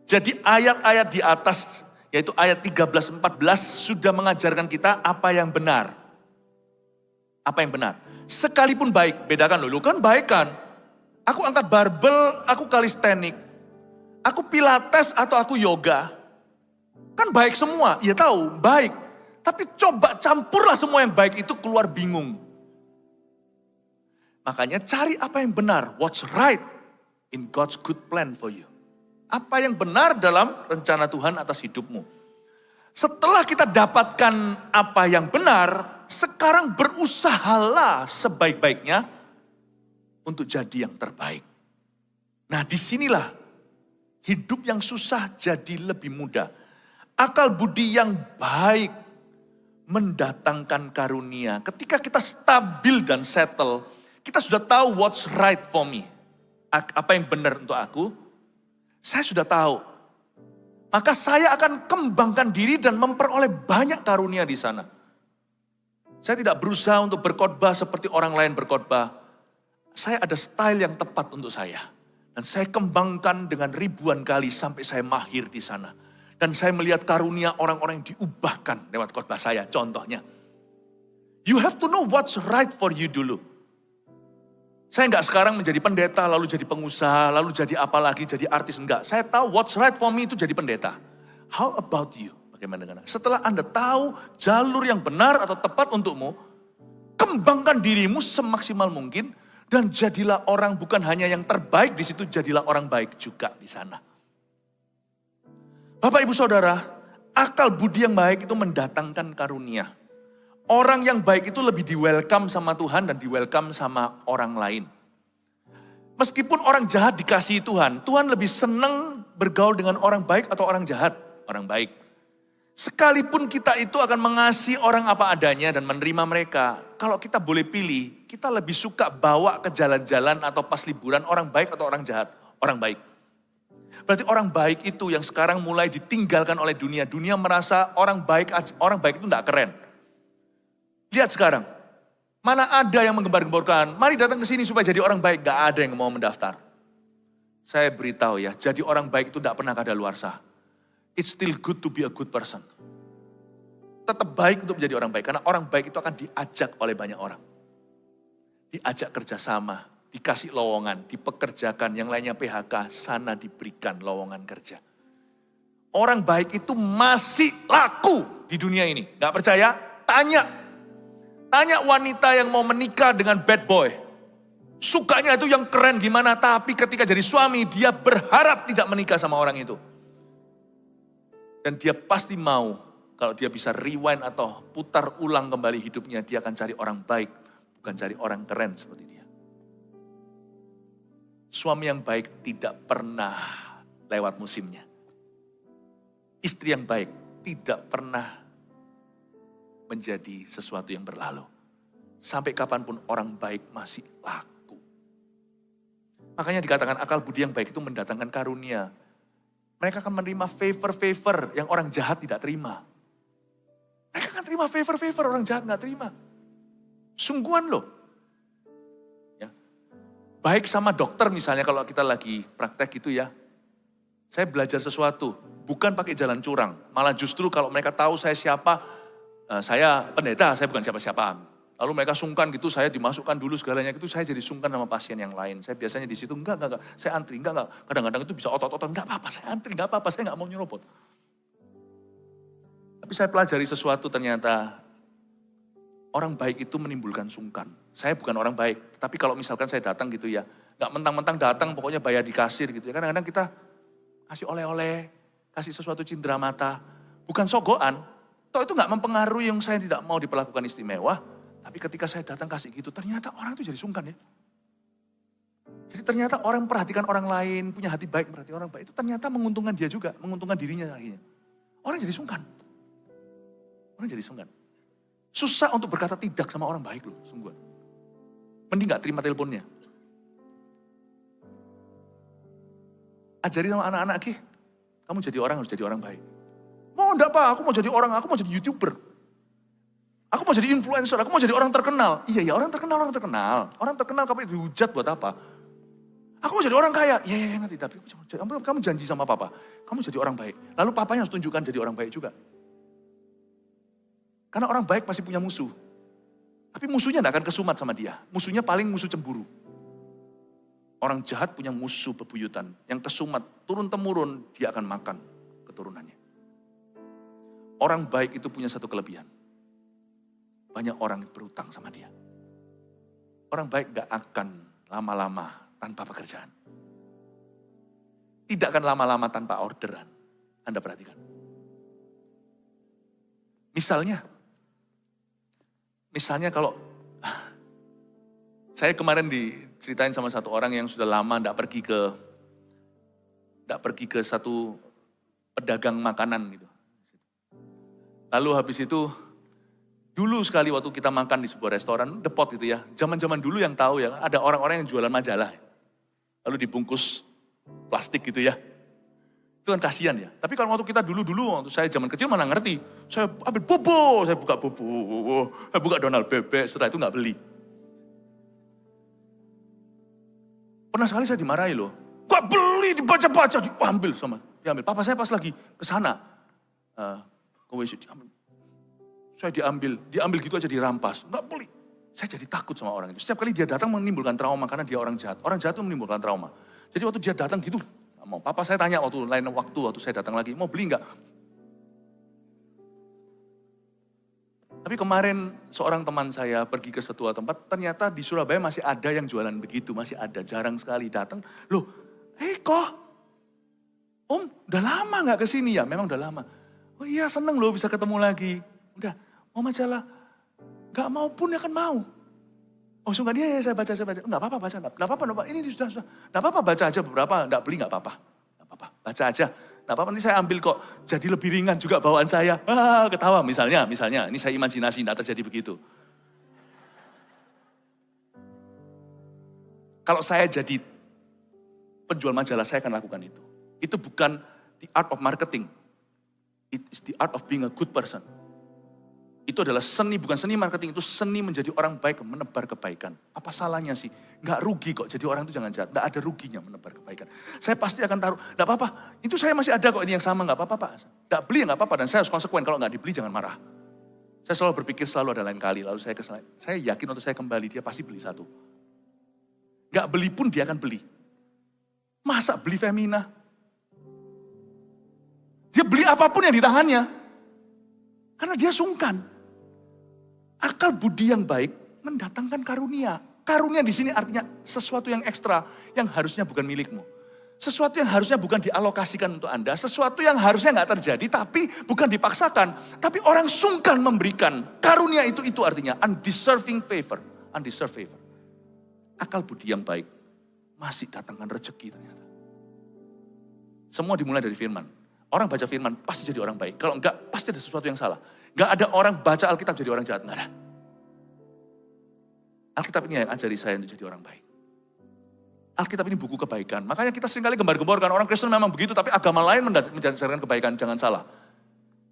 Jadi ayat-ayat di atas, yaitu ayat 13-14 sudah mengajarkan kita apa yang benar. Apa yang benar. Sekalipun baik, bedakan loh kan baik kan. Aku angkat barbel, aku kalistenik. Aku pilates atau aku yoga. Kan baik semua, ya tahu baik. Tapi coba campurlah semua yang baik itu keluar bingung. Makanya cari apa yang benar, what's right in God's good plan for you. Apa yang benar dalam rencana Tuhan atas hidupmu. Setelah kita dapatkan apa yang benar, sekarang berusahalah sebaik-baiknya untuk jadi yang terbaik. Nah disinilah hidup yang susah jadi lebih mudah. Akal budi yang baik mendatangkan karunia. Ketika kita stabil dan settle, kita sudah tahu what's right for me. Apa yang benar untuk aku. Saya sudah tahu. Maka saya akan kembangkan diri dan memperoleh banyak karunia di sana. Saya tidak berusaha untuk berkhotbah seperti orang lain berkhotbah. Saya ada style yang tepat untuk saya. Dan saya kembangkan dengan ribuan kali sampai saya mahir di sana. Dan saya melihat karunia orang-orang yang diubahkan lewat khotbah saya. Contohnya. You have to know what's right for you dulu. Saya enggak sekarang menjadi pendeta, lalu jadi pengusaha, lalu jadi apa lagi, jadi artis. Enggak, saya tahu what's right for me itu jadi pendeta. How about you? Bagaimana dengan Anda? Setelah Anda tahu jalur yang benar atau tepat untukmu, kembangkan dirimu semaksimal mungkin, dan jadilah orang bukan hanya yang terbaik di situ, jadilah orang baik juga di sana. Bapak Ibu Saudara, akal budi yang baik itu mendatangkan karunia. Orang yang baik itu lebih di-welcome sama Tuhan dan di-welcome sama orang lain. Meskipun orang jahat dikasihi Tuhan, Tuhan lebih senang bergaul dengan orang baik atau orang jahat? Orang baik. Sekalipun kita itu akan mengasihi orang apa adanya dan menerima mereka, kalau kita boleh pilih, kita lebih suka bawa ke jalan-jalan atau pas liburan orang baik atau orang jahat? Orang baik. Berarti orang baik itu yang sekarang mulai ditinggalkan oleh dunia. Dunia merasa orang baik itu enggak keren. Lihat sekarang, mana ada yang menggembar-gemborkan, mari datang ke sini supaya jadi orang baik. Gak ada yang mau mendaftar. Saya beritahu ya, jadi orang baik itu gak pernah kadaluarsa. It's still good to be a good person. Tetap baik untuk menjadi orang baik, karena orang baik itu akan diajak oleh banyak orang. Diajak kerjasama, dikasih lowongan, dipekerjakan, yang lainnya PHK, sana diberikan lowongan kerja. Orang baik itu masih laku di dunia ini. Gak percaya? Tanya wanita yang mau menikah dengan bad boy. Sukanya itu yang keren gimana, tapi ketika jadi suami dia berharap tidak menikah sama orang itu. Dan dia pasti mau, kalau dia bisa rewind atau putar ulang kembali hidupnya, dia akan cari orang baik, bukan cari orang keren seperti dia. Suami yang baik tidak pernah lewat musimnya. Istri yang baik tidak pernah menjadi sesuatu yang berlalu. Sampai kapanpun orang baik masih laku. Makanya dikatakan akal budi yang baik itu mendatangkan karunia. Mereka akan menerima favor-favor yang orang jahat tidak terima. Mereka akan terima favor-favor orang jahat gak terima. Sungguhan loh. Ya. Baik sama dokter misalnya kalau kita lagi praktek gitu ya. Saya belajar sesuatu, bukan pakai jalan curang. Malah justru kalau mereka tahu saya siapa, saya pendeta, saya bukan siapa-siapa. Lalu mereka sungkan gitu, saya dimasukkan dulu segalanya gitu, saya jadi sungkan sama pasien yang lain. Saya biasanya di situ, enggak, saya antri, enggak. Kadang-kadang itu bisa otot-otot, enggak apa-apa, saya antri, enggak apa-apa, saya enggak mau nyerobot. Tapi saya pelajari sesuatu ternyata, orang baik itu menimbulkan sungkan. Saya bukan orang baik, tapi kalau misalkan saya datang gitu ya, enggak mentang-mentang datang pokoknya bayar di kasir gitu ya. Kadang-kadang kita kasih oleh-oleh, kasih sesuatu cindera mata, bukan sogokan. Toh itu enggak mempengaruhi yang saya tidak mau diperlakukan istimewa. Tapi ketika saya datang kasih gitu, ternyata orang itu jadi sungkan ya. Jadi ternyata orang memperhatikan orang lain, punya hati baik memperhatikan orang baik, itu ternyata menguntungkan dia juga, menguntungkan dirinya akhirnya. Orang jadi sungkan. Orang jadi sungkan. Susah untuk berkata tidak sama orang baik loh, sungguhan. Mending gak terima teleponnya. Ajari sama anak-anak, kamu jadi orang harus jadi orang baik. Mau enggak Pak, aku mau jadi orang, aku mau jadi YouTuber. Aku mau jadi influencer, aku mau jadi orang terkenal. Iya, orang terkenal. Orang terkenal kamu dihujat buat apa? Aku mau jadi orang kaya. Iya, nanti. Tapi kamu janji sama papa. Kamu jadi orang baik. Lalu papanya harus tunjukkan jadi orang baik juga. Karena orang baik pasti punya musuh. Tapi musuhnya tidak akan kesumat sama dia. Musuhnya paling musuh cemburu. Orang jahat punya musuh bebuyutan. Yang kesumat, turun-temurun, dia akan makan keturunannya. Orang baik itu punya satu kelebihan. Banyak orang berutang sama dia. Orang baik gak akan lama-lama tanpa pekerjaan. Tidak akan lama-lama tanpa orderan. Anda perhatikan. Misalnya kalau saya kemarin diceritain sama satu orang yang sudah lama gak pergi ke satu pedagang makanan gitu. Lalu habis itu dulu sekali waktu kita makan di sebuah restoran, The Pot gitu ya. Zaman-zaman dulu yang tahu ya, ada orang-orang yang jualan majalah. Lalu dibungkus plastik gitu ya. Itu kan kasihan ya. Tapi kalau waktu kita dulu-dulu, waktu saya zaman kecil mana ngerti. Saya ambil bobo, saya buka bobo, saya buka Donald bebek, setelah itu gak beli. Pernah sekali saya dimarahi loh. Gak beli, dibaca-baca, diambil. Papa saya pas lagi ke sana, ke WC, diambil. Saya diambil gitu aja dirampas. Enggak beli. Saya jadi takut sama orang itu. Setiap kali dia datang menimbulkan trauma karena dia orang jahat. Orang jahat itu menimbulkan trauma. Jadi waktu dia datang gitu, nggak mau. Papa saya tanya waktu saya datang lagi, mau beli nggak? Tapi kemarin seorang teman saya pergi ke sebuah tempat, ternyata di Surabaya masih ada yang jualan begitu, masih ada, jarang sekali datang. Loh, kok? Om, udah lama nggak kesini ya? Memang udah lama. Oh iya, seneng loh bisa ketemu lagi. Udah, mau majalah? Nggak mau pun ya kan mau. Oh suka dia, ya, saya baca. Nggak apa-apa baca, nggak apa-apa, ini sudah. Nggak apa-apa baca aja beberapa, nggak beli nggak apa-apa. Nggak apa-apa, baca aja. Nggak apa-apa, nanti saya ambil kok. Jadi lebih ringan juga bawaan saya. Ketawa misalnya. Ini saya imajinasi, nggak terjadi begitu. Kalau saya jadi penjual majalah, saya akan lakukan itu. Itu bukan the art of marketing. It is the art of being a good person. Itu adalah seni, bukan seni marketing, itu seni menjadi orang baik, menebar kebaikan. Apa salahnya sih? Nggak rugi kok, jadi orang itu jangan jahat. Nggak ada ruginya menebar kebaikan. Saya pasti akan taruh, nggak apa-apa, itu saya masih ada kok, ini yang sama, nggak apa-apa Pak. Nggak beli nggak apa-apa, dan saya harus konsekuen, kalau nggak dibeli jangan marah. Saya selalu berpikir selalu ada lain kali, lalu saya yakin untuk saya kembali, dia pasti beli satu. Nggak beli pun dia akan beli. Masa beli Femina? Dia beli apapun yang di tangannya. Karena dia sungkan. Akal budi yang baik mendatangkan karunia. Karunia di sini artinya sesuatu yang ekstra yang harusnya bukan milikmu. Sesuatu yang harusnya bukan dialokasikan untuk Anda. Sesuatu yang harusnya nggak terjadi tapi bukan dipaksakan. Tapi orang sungkan memberikan. Karunia itu artinya undeserving favor. Undeserved favor. Akal budi yang baik masih datangkan rezeki ternyata. Semua dimulai dari firman. Orang baca firman pasti jadi orang baik. Kalau enggak pasti ada sesuatu yang salah. Gak ada orang baca Alkitab jadi orang jahat, gak ada. Alkitab ini yang ajari saya untuk jadi orang baik. Alkitab ini buku kebaikan. Makanya kita seringkali gembar-gemborkan, orang Kristen memang begitu, tapi agama lain mengajarkan kebaikan, jangan salah.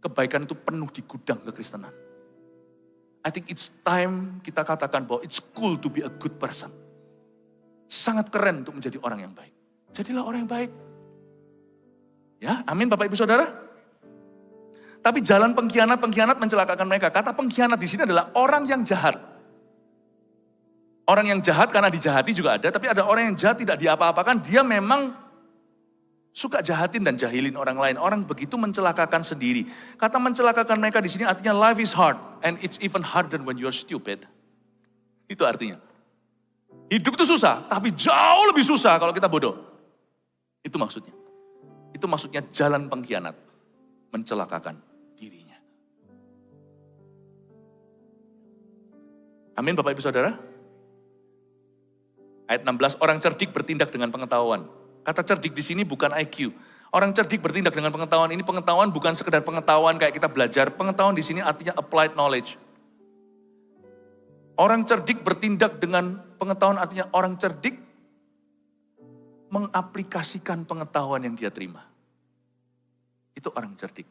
Kebaikan itu penuh di gudang kekristenan. I think it's time kita katakan bahwa it's cool to be a good person. Sangat keren untuk menjadi orang yang baik. Jadilah orang yang baik. Ya, amin Bapak Ibu Saudara. Tapi jalan pengkhianat mencelakakan mereka. Kata pengkhianat di sini adalah orang yang jahat. Orang yang jahat karena dijahati juga ada, tapi ada orang yang jahat tidak diapa-apakan, dia memang suka jahatin dan jahilin orang lain. Orang begitu mencelakakan sendiri. Kata mencelakakan mereka di sini artinya life is hard and it's even harder when you're stupid. Itu artinya. Hidup itu susah, tapi jauh lebih susah kalau kita bodoh. Itu maksudnya. Itu maksudnya jalan pengkhianat mencelakakan dirinya. Amin Bapak Ibu Saudara. Ayat 16, orang cerdik bertindak dengan pengetahuan. Kata cerdik di sini bukan IQ. Orang cerdik bertindak dengan pengetahuan. Ini pengetahuan bukan sekedar pengetahuan kayak kita belajar. Pengetahuan di sini artinya applied knowledge. Orang cerdik bertindak dengan pengetahuan artinya orang cerdik mengaplikasikan pengetahuan yang dia terima. Itu orang cerdik.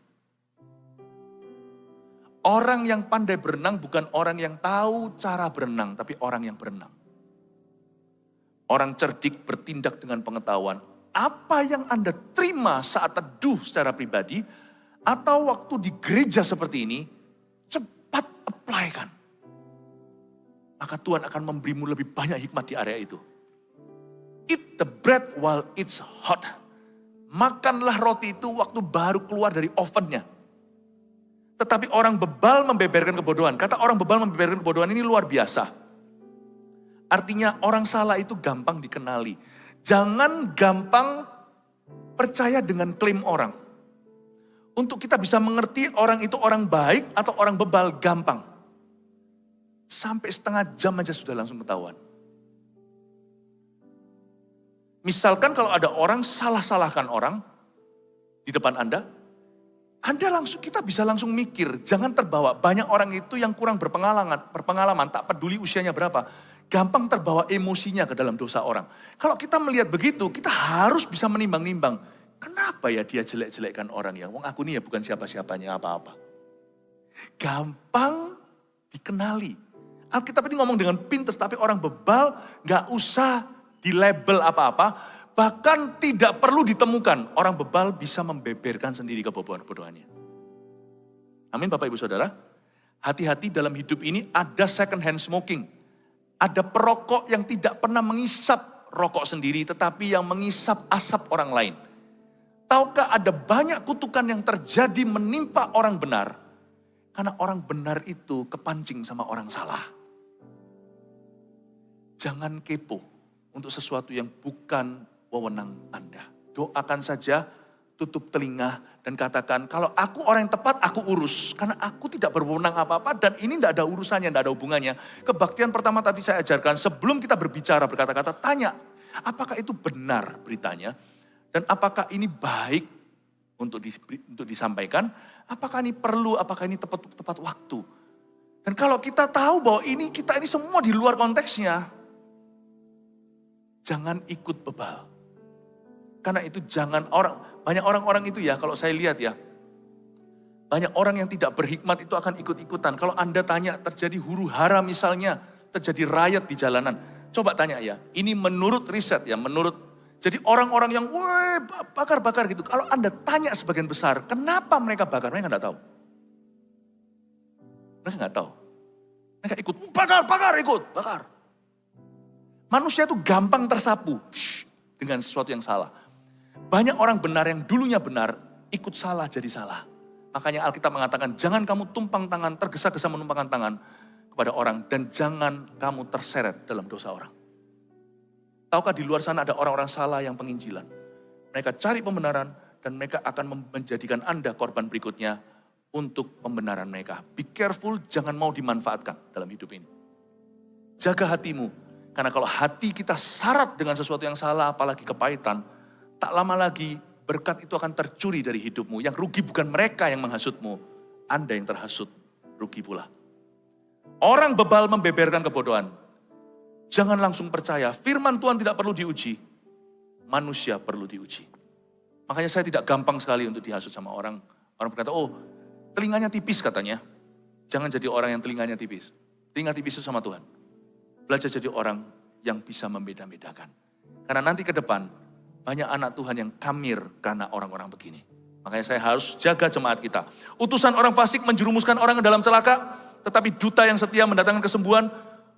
Orang yang pandai berenang bukan orang yang tahu cara berenang, tapi orang yang berenang. Orang cerdik bertindak dengan pengetahuan. Apa yang Anda terima saat teduh secara pribadi, atau waktu di gereja seperti ini, cepat apply-kan. Maka Tuhan akan memberimu lebih banyak hikmat di area itu. Eat the bread while it's hot. Makanlah roti itu waktu baru keluar dari ovennya. Tetapi orang bebal membeberkan kebodohan. Kata orang bebal membeberkan kebodohan ini luar biasa. Artinya orang salah itu gampang dikenali. Jangan gampang percaya dengan klaim orang. Untuk kita bisa mengerti orang itu orang baik atau orang bebal gampang. Sampai setengah jam aja sudah langsung ketahuan. Misalkan kalau ada orang salah-salahkan orang di depan Anda kita bisa langsung mikir, jangan terbawa. Banyak orang itu yang kurang berpengalaman, tak peduli usianya berapa. Gampang terbawa emosinya ke dalam dosa orang. Kalau kita melihat begitu, kita harus bisa menimbang-nimbang. Kenapa ya dia jelek-jelekkan orang ya? Wong aku ini ya bukan siapa-siapanya apa-apa. Gampang dikenali. Alkitab ini ngomong dengan pintas, tapi orang bebal gak usah di-label apa-apa. Bahkan tidak perlu ditemukan. Orang bebal bisa membeberkan sendiri kebodohan-kebodohannya. Amin Bapak Ibu Saudara. Hati-hati dalam hidup ini ada second hand smoking. Ada perokok yang tidak pernah mengisap rokok sendiri, tetapi yang mengisap asap orang lain. Tahukah ada banyak kutukan yang terjadi menimpa orang benar, karena orang benar itu kepancing sama orang salah. Jangan kepo untuk sesuatu yang bukan wewenang Anda. Doakan saja, tutup telinga, dan katakan, kalau aku orang yang tepat, aku urus. Karena aku tidak berwenang apa-apa, dan ini tidak ada urusannya, tidak ada hubungannya. Kebaktian pertama tadi saya ajarkan, sebelum kita berbicara, berkata-kata, tanya, apakah itu benar beritanya? Dan apakah ini baik untuk disampaikan? Apakah ini perlu, apakah ini tepat waktu? Dan kalau kita tahu bahwa kita ini semua di luar konteksnya, jangan ikut bebal. Karena itu banyak orang-orang itu ya, kalau saya lihat ya, banyak orang yang tidak berhikmat itu akan ikut-ikutan. Kalau Anda tanya terjadi huru hara misalnya, terjadi riot di jalanan. Coba tanya ya, ini menurut riset ya, jadi orang-orang yang bakar-bakar gitu. Kalau Anda tanya sebagian besar, kenapa mereka bakar? Mereka nggak tahu. Mereka nggak tahu. Mereka ikut, bakar. Manusia itu gampang tersapu dengan sesuatu yang salah. Banyak orang benar yang dulunya benar, ikut salah jadi salah. Makanya Alkitab mengatakan, jangan kamu tumpang tangan, tergesa-gesa menumpangkan tangan kepada orang. Dan jangan kamu terseret dalam dosa orang. Tahukah di luar sana ada orang-orang salah yang penginjilan. Mereka cari pembenaran dan mereka akan menjadikan Anda korban berikutnya untuk pembenaran mereka. Be careful, jangan mau dimanfaatkan dalam hidup ini. Jaga hatimu, karena kalau hati kita syarat dengan sesuatu yang salah, apalagi kepahitan, tak lama lagi berkat itu akan tercuri dari hidupmu. Yang rugi bukan mereka yang menghasutmu, Anda yang terhasut, rugi pula. Orang bebal membeberkan kebodohan. Jangan langsung percaya, firman Tuhan tidak perlu diuji, manusia perlu diuji. Makanya saya tidak gampang sekali untuk dihasut sama orang. Orang berkata, oh telinganya tipis katanya. Jangan jadi orang yang telinganya tipis. Telinga tipis itu sama Tuhan. Belajar jadi orang yang bisa membeda-bedakan. Karena nanti ke depan, banyak anak Tuhan yang kamir karena orang-orang begini. Makanya saya harus jaga jemaat kita. Utusan orang fasik menjerumuskan orang ke dalam celaka, tetapi duta yang setia mendatangkan kesembuhan.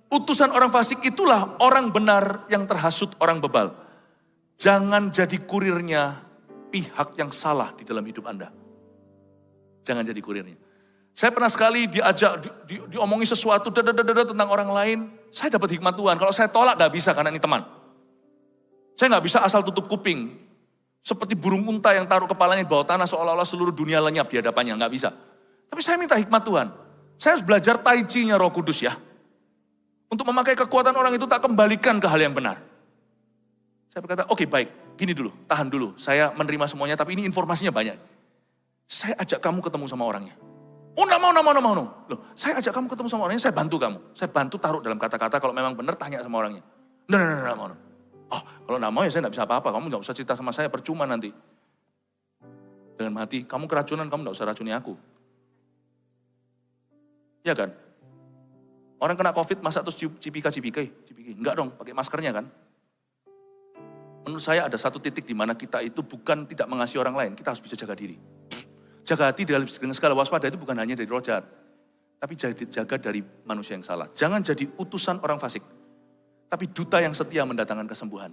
Utusan orang fasik itulah orang benar yang terhasut orang bebal. Jangan jadi kurirnya pihak yang salah di dalam hidup Anda. Jangan jadi kurirnya. Saya pernah sekali diomongi sesuatu tentang orang lain. Saya dapat hikmat Tuhan. Kalau saya tolak gak bisa karena ini teman. Saya gak bisa asal tutup kuping. Seperti burung unta yang taruh kepalanya di bawah tanah seolah-olah seluruh dunia lenyap di hadapannya. Gak bisa. Tapi saya minta hikmat Tuhan. Saya harus belajar tai chi-nya Roh Kudus ya. Untuk memakai kekuatan orang itu tak kembalikan ke hal yang benar. Saya berkata, oke, baik, gini dulu, tahan dulu. Saya menerima semuanya, tapi ini informasinya banyak. Saya ajak kamu ketemu sama orangnya. Oh, enggak mau. Loh, saya ajak kamu ketemu sama orangnya, saya bantu kamu. Saya bantu taruh dalam kata-kata, kalau memang benar tanya sama orangnya. Enggak mau. Oh, kalau enggak mau ya saya enggak bisa apa-apa, kamu enggak usah cerita sama saya, percuma nanti. Dengan hati, kamu keracunan, kamu enggak usah racuni aku. Iya kan? Orang kena COVID, masa terus cipika. Enggak dong, pakai maskernya kan. Menurut saya ada satu titik di mana kita itu bukan tidak mengasihi orang lain, kita harus bisa jaga diri. Jaga hati dengan segala waspada itu bukan hanya dari roh jahat, tapi jaga dari manusia yang salah. Jangan jadi utusan orang fasik, tapi duta yang setia mendatangkan kesembuhan.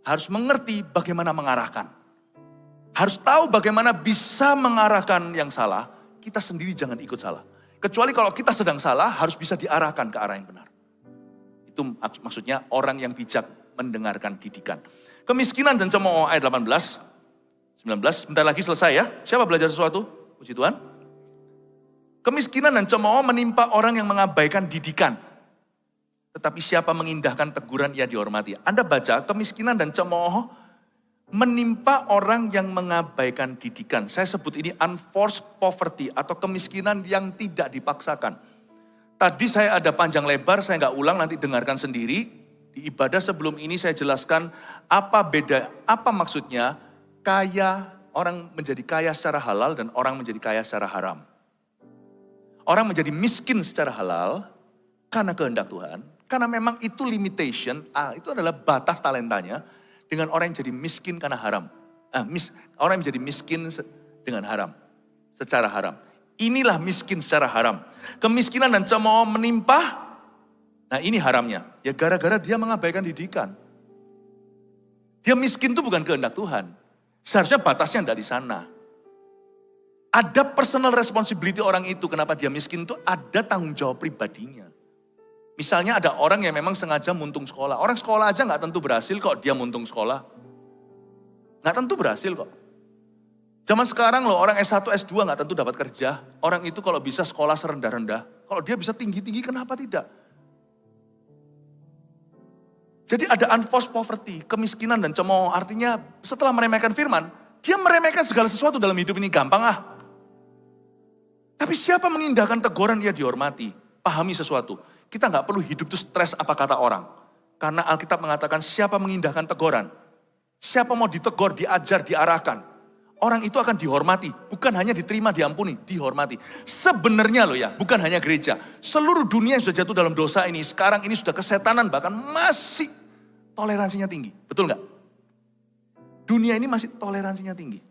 Harus mengerti bagaimana mengarahkan. Harus tahu bagaimana bisa mengarahkan yang salah, kita sendiri jangan ikut salah. Kecuali kalau kita sedang salah, harus bisa diarahkan ke arah yang benar. Itu maksudnya orang yang bijak mendengarkan didikan. Kemiskinan dan cemooh ayat 18, 19, bentar lagi selesai ya. Siapa belajar sesuatu? Puji Tuhan. Kemiskinan dan cemooh menimpa orang yang mengabaikan didikan. Tetapi siapa mengindahkan teguran ia dihormati. Anda baca, kemiskinan dan cemooh menimpa orang yang mengabaikan didikan. Saya sebut ini unforced poverty atau kemiskinan yang tidak dipaksakan. Tadi saya ada panjang lebar, saya nggak ulang, nanti dengarkan sendiri. Di ibadah sebelum ini saya jelaskan apa maksudnya kaya, orang menjadi kaya secara halal dan orang menjadi kaya secara haram. Orang menjadi miskin secara halal karena kehendak Tuhan, karena memang itu limitation, itu adalah batas talentanya, dengan orang yang jadi miskin karena haram. Orang yang menjadi miskin dengan haram, secara haram. Inilah miskin secara haram. Kemiskinan dan cemooh menimpa, nah ini haramnya. Ya gara-gara dia mengabaikan didikan. Dia miskin itu bukan kehendak Tuhan. Seharusnya batasnya tidak di sana. Ada personal responsibility orang itu, kenapa dia miskin itu ada tanggung jawab pribadinya. Misalnya ada orang yang memang sengaja muntung sekolah. Orang sekolah aja nggak tentu berhasil kok dia muntung sekolah. Nggak tentu berhasil kok. Zaman sekarang loh orang S1, S2 nggak tentu dapat kerja. Orang itu kalau bisa sekolah serendah-rendah. Kalau dia bisa tinggi-tinggi kenapa tidak? Jadi ada unforced poverty, kemiskinan dan cemooh. Artinya setelah meremehkan firman, dia meremehkan segala sesuatu dalam hidup ini. Gampang ah. Tapi siapa mengindahkan teguran ia dihormati. Pahami sesuatu. Kita nggak perlu hidup itu stres apa kata orang. Karena Alkitab mengatakan siapa mengindahkan teguran. Siapa mau ditegur, diajar, diarahkan. Orang itu akan dihormati. Bukan hanya diterima, diampuni, dihormati. Sebenarnya loh ya, bukan hanya gereja. Seluruh dunia yang sudah jatuh dalam dosa ini, sekarang ini sudah kesetanan, bahkan masih toleransinya tinggi. Betul nggak? Dunia ini masih toleransinya tinggi.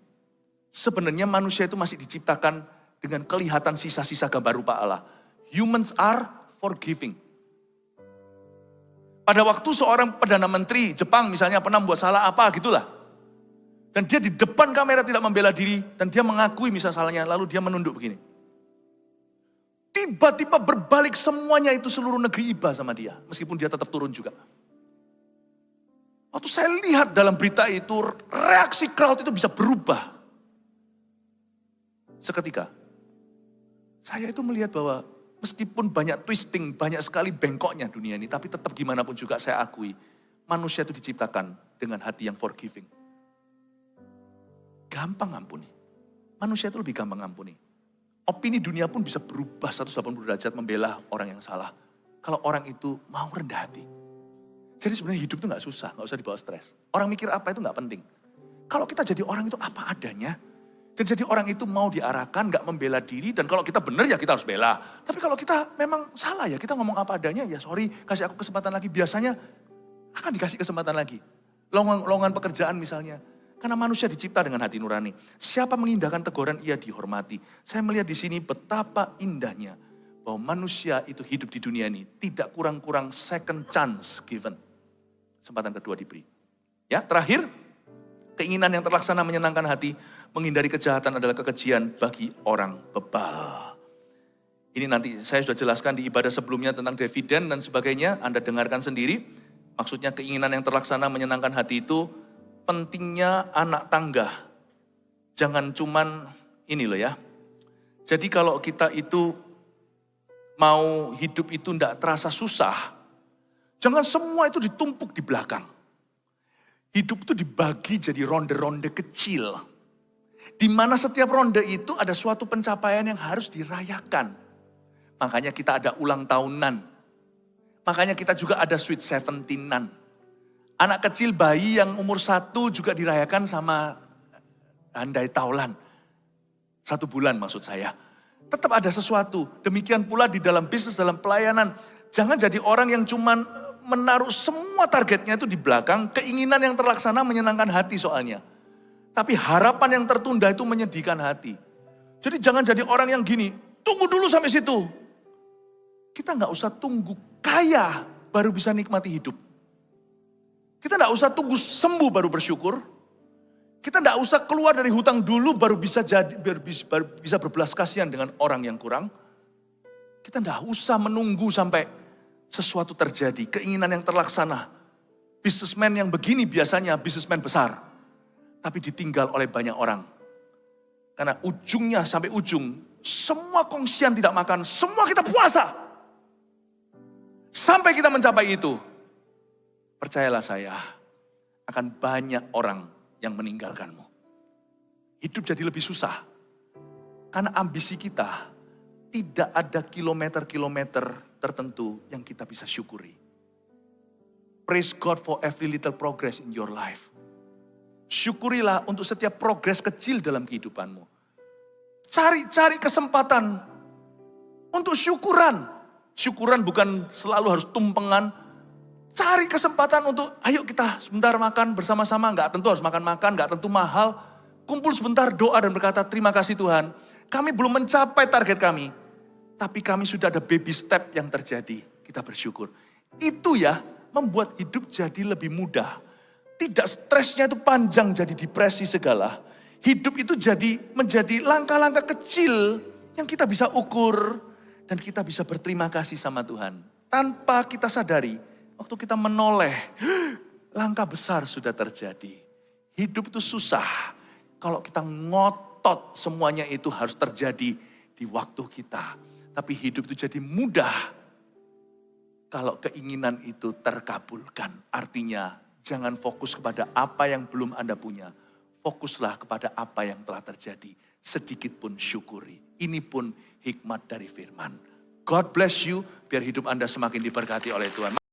Sebenarnya manusia itu masih diciptakan dengan kelihatan sisa-sisa gambar rupa Allah. Humans are forgiving. Pada waktu seorang Perdana Menteri Jepang misalnya pernah membuat salah apa gitulah. Dan dia di depan kamera tidak membela diri. Dan dia mengakui misal salahnya. Lalu dia menunduk begini. Tiba-tiba berbalik semuanya itu seluruh negeri iba sama dia. Meskipun dia tetap turun juga. Waktu saya lihat dalam berita itu. Reaksi crowd itu bisa berubah. Seketika. Saya itu melihat bahwa meskipun banyak twisting. Banyak sekali bengkoknya dunia ini. Tapi tetap gimana pun juga saya akui. Manusia itu diciptakan dengan hati yang forgiving. Gampang ampuni. Manusia itu lebih gampang ampuni. Opini dunia pun bisa berubah 180 derajat membela orang yang salah. Kalau orang itu mau rendah hati. Jadi sebenarnya hidup itu gak susah, gak usah dibawa stres. Orang mikir apa itu gak penting. Kalau kita jadi orang itu apa adanya. Dan jadi orang itu mau diarahkan, gak membela diri. Dan kalau kita benar ya kita harus bela. Tapi kalau kita memang salah ya kita ngomong apa adanya. Ya sorry, kasih aku kesempatan lagi. Biasanya akan dikasih kesempatan lagi. Lowongan pekerjaan misalnya. Karena manusia dicipta dengan hati nurani. Siapa mengindahkan teguran ia dihormati. Saya melihat di sini betapa indahnya bahwa manusia itu hidup di dunia ini tidak kurang-kurang second chance given. Kesempatan kedua diberi. Ya, terakhir, keinginan yang terlaksana menyenangkan hati, menghindari kejahatan adalah kekejian bagi orang bebal. Ini nanti saya sudah jelaskan di ibadah sebelumnya tentang dividen dan sebagainya. Anda dengarkan sendiri. Maksudnya keinginan yang terlaksana menyenangkan hati itu pentingnya anak tangga. Jangan cuman ini loh ya. Jadi kalau kita itu mau hidup itu tidak terasa susah, jangan semua itu ditumpuk di belakang. Hidup itu dibagi jadi ronde-ronde kecil. Di mana setiap ronde itu ada suatu pencapaian yang harus dirayakan. Makanya kita ada ulang tahunan. Makanya kita juga ada sweet 17-an. Anak kecil bayi yang umur 1 juga dirayakan sama handai taulan. 1 bulan maksud saya. Tetap ada sesuatu. Demikian pula di dalam bisnis, dalam pelayanan. Jangan jadi orang yang cuman menaruh semua targetnya itu di belakang. Keinginan yang terlaksana menyenangkan hati soalnya. Tapi harapan yang tertunda itu menyedihkan hati. Jadi jangan jadi orang yang gini. Tunggu dulu sampai situ. Kita gak usah tunggu kaya baru bisa nikmati hidup. Kita tidak usah tunggu sembuh baru bersyukur. Kita tidak usah keluar dari hutang dulu baru bisa bisa berbelas kasihan dengan orang yang kurang. Kita tidak usah menunggu sampai sesuatu terjadi. Keinginan yang terlaksana. Businessman yang begini biasanya businessman besar. Tapi ditinggal oleh banyak orang. Karena ujungnya sampai ujung. Semua kongsian tidak makan. Semua kita puasa. Sampai kita mencapai itu. Percayalah saya, akan banyak orang yang meninggalkanmu. Hidup jadi lebih susah. Karena ambisi kita, tidak ada kilometer-kilometer tertentu yang kita bisa syukuri. Praise God for every little progress in your life. Syukurilah untuk setiap progres kecil dalam kehidupanmu. Cari kesempatan untuk syukuran. Syukuran bukan selalu harus tumpengan. Cari kesempatan untuk, ayo kita sebentar makan bersama-sama. Gak tentu harus makan-makan, gak tentu mahal. Kumpul sebentar, doa dan berkata, terima kasih Tuhan. Kami belum mencapai target kami. Tapi kami sudah ada baby step yang terjadi. Kita bersyukur. Itu ya membuat hidup jadi lebih mudah. Tidak stresnya itu panjang jadi depresi segala. Hidup itu menjadi langkah-langkah kecil yang kita bisa ukur dan kita bisa berterima kasih sama Tuhan. Tanpa kita sadari, waktu kita menoleh, langkah besar sudah terjadi. Hidup itu susah kalau kita ngotot semuanya itu harus terjadi di waktu kita. Tapi hidup itu jadi mudah kalau keinginan itu terkabulkan. Artinya jangan fokus kepada apa yang belum Anda punya. Fokuslah kepada apa yang telah terjadi. Sedikit pun syukuri. Ini pun hikmat dari firman. God bless you, biar hidup Anda semakin diberkati oleh Tuhan.